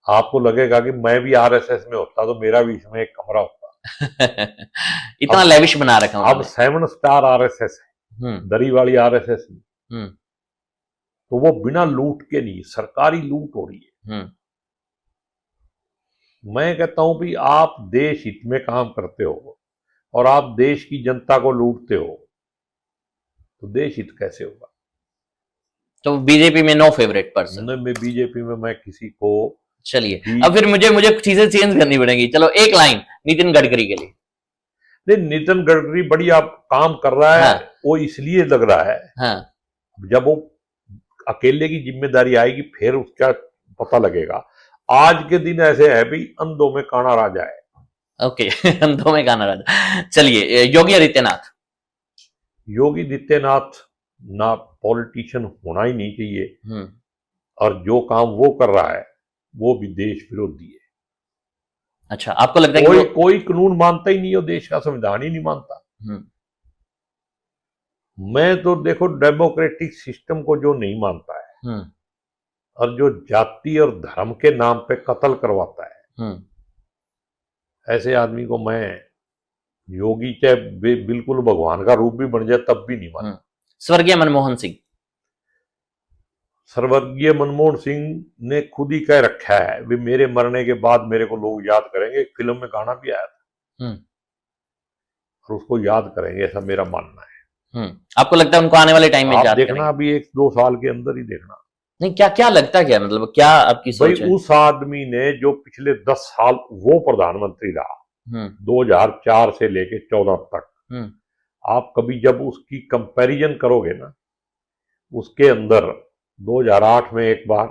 [SPEAKER 1] आपको लगेगा कि मैं भी आरएसएस में होता तो मेरा भी इसमें एक कमरा होता।
[SPEAKER 2] इतना लेविश बना रखा
[SPEAKER 1] अब 7 स्टार आरएसएस है, दरी वाली आरएसएस नहीं। तो वो बिना लूट के नहीं, सरकारी लूट हो रही है। मैं कहता हूं भी आप देश हित में काम करते हो और आप देश की जनता को लूटते हो, तो देश हित कैसे होगा?
[SPEAKER 2] तो बीजेपी में नो फेवरेट पर्सन?
[SPEAKER 1] मैं बीजेपी में मैं किसी को,
[SPEAKER 2] चलिए अब फिर मुझे चीजें चेंज करनी पड़ेंगी। चलो एक लाइन नितिन गडकरी के लिए।
[SPEAKER 1] नहीं, नितिन गडकरी बढ़िया काम कर रहा है।
[SPEAKER 2] हाँ।
[SPEAKER 1] वो इसलिए लग रहा है,
[SPEAKER 2] हाँ।
[SPEAKER 1] जब वो अकेले की जिम्मेदारी आएगी फिर उसका पता लगेगा। आज के दिन ऐसे है भी अंधों में काना राजा है।
[SPEAKER 2] ओके अंधों में काना राजा। चलिए, योगी आदित्यनाथ।
[SPEAKER 1] योगी आदित्यनाथ ना पॉलिटिशियन होना ही नहीं चाहिए, और जो काम वो कर रहा है वो भी देश विरोधी है।
[SPEAKER 2] अच्छा, आपको लगता है कि
[SPEAKER 1] कोई कानून मानता ही नहीं हो, देश का संविधान ही नहीं मानता। मैं तो देखो डेमोक्रेटिक सिस्टम को जो नहीं मानता है और जो जाति और धर्म के नाम पे कत्ल करवाता है, ऐसे आदमी को मैं, योगी चाहे बिल्कुल भगवान का रूप भी बन जाए तब भी नहीं मानता।
[SPEAKER 2] स्वर्गीय मनमोहन सिंह।
[SPEAKER 1] स्वर्गीय मनमोहन सिंह ने खुद ही कह रखा है भी मेरे मरने के बाद मेरे को लोग याद करेंगे। एक फिल्म में गाना भी आया था, और उसको याद करेंगे, ऐसा मेरा मानना है।
[SPEAKER 2] आपको लगता है उनको आने वाले टाइम में याद
[SPEAKER 1] देखना
[SPEAKER 2] करेंगे?
[SPEAKER 1] अभी 1-2 साल के अंदर ही देखना।
[SPEAKER 2] नहीं, क्या क्या लगता, क्या मतलब, क्या आपकी सोच है?
[SPEAKER 1] उस आदमी ने जो पिछले 10 साल वो प्रधानमंत्री रहा, 2004 से लेके 14 तक, आप कभी जब उसकी कंपैरिजन करोगे ना, उसके अंदर 2008 में एक बार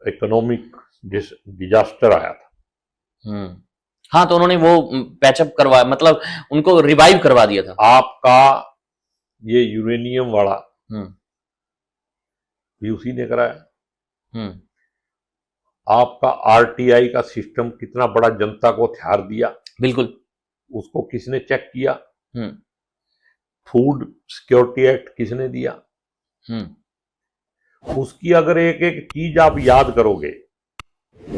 [SPEAKER 1] इकोनॉमिक डिजास्टर आया था।
[SPEAKER 2] हाँ, तो उन्होंने वो पैचअप करवा, मतलब उनको रिवाइव करवा दिया था।
[SPEAKER 1] आपका ये यूरेनियम वाला भी उसी ने कराया। आपका आरटीआई का सिस्टम कितना बड़ा जनता को हथियार दिया,
[SPEAKER 2] बिल्कुल,
[SPEAKER 1] उसको किसने चेक किया? फूड सिक्योरिटी एक्ट किसने दिया? उसकी अगर एक एक चीज आप याद करोगे,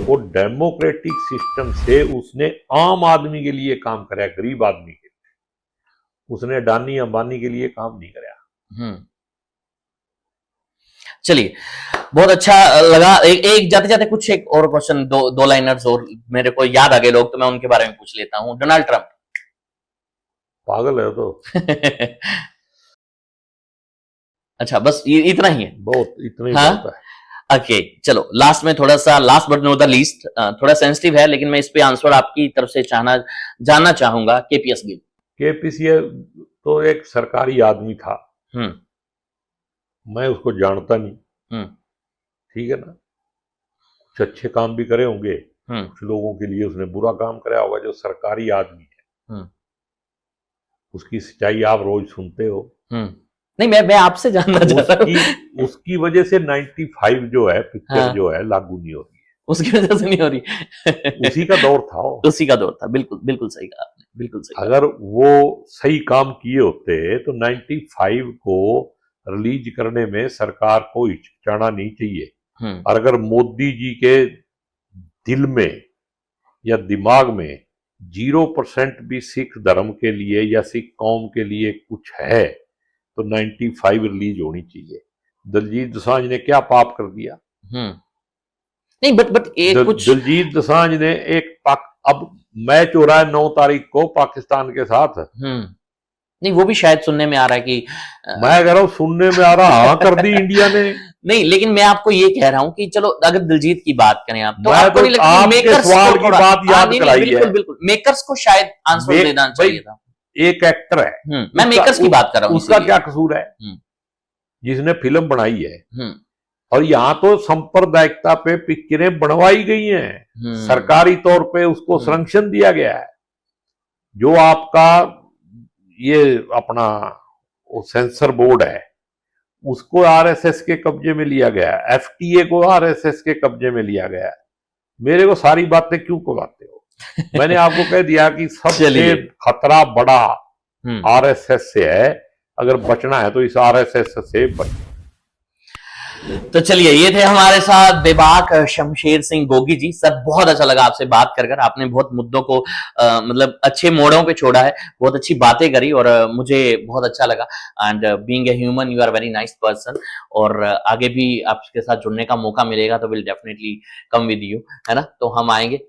[SPEAKER 1] वो डेमोक्रेटिक सिस्टम से उसने आम आदमी के लिए काम कराया, गरीब आदमी के लिए। उसने अडानी अंबानी के लिए काम नहीं कराया।
[SPEAKER 2] चलिए, बहुत अच्छा लगा। एक जाते जाते कुछ एक और क्वेश्चन, दो लाइनर्स और मेरे को याद आ गए लोग, तो मैं उनके बारे में पूछ लेता हूं। Donald Trump.
[SPEAKER 1] पागल है तो
[SPEAKER 2] अच्छा, बस इतना ही है?
[SPEAKER 1] बहुत, इतना ही
[SPEAKER 2] हाँ?
[SPEAKER 1] होता है।
[SPEAKER 2] ओके, चलो लास्ट में थोड़ा सा, last but not the least, थोड़ा सेंसिटिव है, लेकिन मैं इस पे आंसर आपकी तरफ से जानना चाहूंगा। केपीएस गिल।
[SPEAKER 1] केपीसी तो एक सरकारी आदमी था, मैं उसको जानता नहीं, ठीक है ना। कुछ अच्छे काम भी करे होंगे, कुछ लोगों के लिए उसने बुरा काम कराया होगा। जो सरकारी आदमी है, उसकी सच्चाई आप रोज सुनते हो।
[SPEAKER 2] नहीं, मैं आपसे जानना चाहता हूं।
[SPEAKER 1] उसकी वजह से 95 जो है पिक्चर जो है लागू नहीं हो रही है,
[SPEAKER 2] उसकी वजह से नहीं हो रही।
[SPEAKER 1] उसी का दौर था
[SPEAKER 2] उसी का दौर था। बिल्कुल बिल्कुल सही कहा आपने, बिल्कुल सही।
[SPEAKER 1] अगर वो सही काम किए होते तो 95 को रिलीज करने में सरकार को हिचकिचाना नहीं चाहिए। और अगर मोदी जी के दिल में या दिमाग में 0% भी सिख धर्म के लिए या सिख कौम के लिए कुछ है, तो 95 रिलीज होनी चाहिए। दलजीत दोसांझ ने क्या पाप कर दिया?
[SPEAKER 2] नहीं, बट एक कुछ,
[SPEAKER 1] दलजीत दोसांझ ने अब मैच हो रहा है 9 तारीख को पाकिस्तान के साथ।
[SPEAKER 2] नहीं, वो भी शायद सुनने में आ रहा है कि,
[SPEAKER 1] मैं कह रहा हूं सुनने में आ रहा, हाँ कर दी इंडिया ने।
[SPEAKER 2] नहीं, लेकिन मैं आपको ये कह रहा हूं कि चलो अगर दिलजीत की बात करें आप, तो आपको नहीं लगता
[SPEAKER 1] आपके
[SPEAKER 2] मेकर्स
[SPEAKER 1] सवाल की बात याद कराई है?
[SPEAKER 2] बिल्कुल बिल्कुल, मेकर्स को शायद आंसर देना चाहिए था।
[SPEAKER 1] एक एक्टर है,
[SPEAKER 2] मैं मेकर्स की बात कर रहा हूं,
[SPEAKER 1] उसका क्या कसूर है जिसने फिल्म बनाई है? और यहाँ तो सांप्रदायिकता पे पिक्चरें बनवाई गई हैं, सरकारी तौर पे उसको संरक्षण दिया गया है। जो आपका ये अपना सेंसर बोर्ड है, उसको आरएसएस के कब्जे में लिया गया है, एफटीए को आरएसएस के कब्जे में लिया गया है। मेरे को सारी बातें क्यों कहलाते हो? मैंने आपको कह दिया कि सबसे खतरा बड़ा आरएसएस से है। अगर बचना है तो इस आरएसएस से बचना।
[SPEAKER 2] तो चलिए, ये थे हमारे साथ बेबाक शमशेर सिंह गोगी जी। सर, बहुत अच्छा लगा आपसे बात कर आपने बहुत मुद्दों को मतलब अच्छे मोड़ों पे छोड़ा है, बहुत अच्छी बातें करी और मुझे बहुत अच्छा लगा। And being a human you are very nice person. और आगे भी आपके साथ जुड़ने का मौका मिलेगा तो will definitely come with you, है ना। तो हम आएंगे,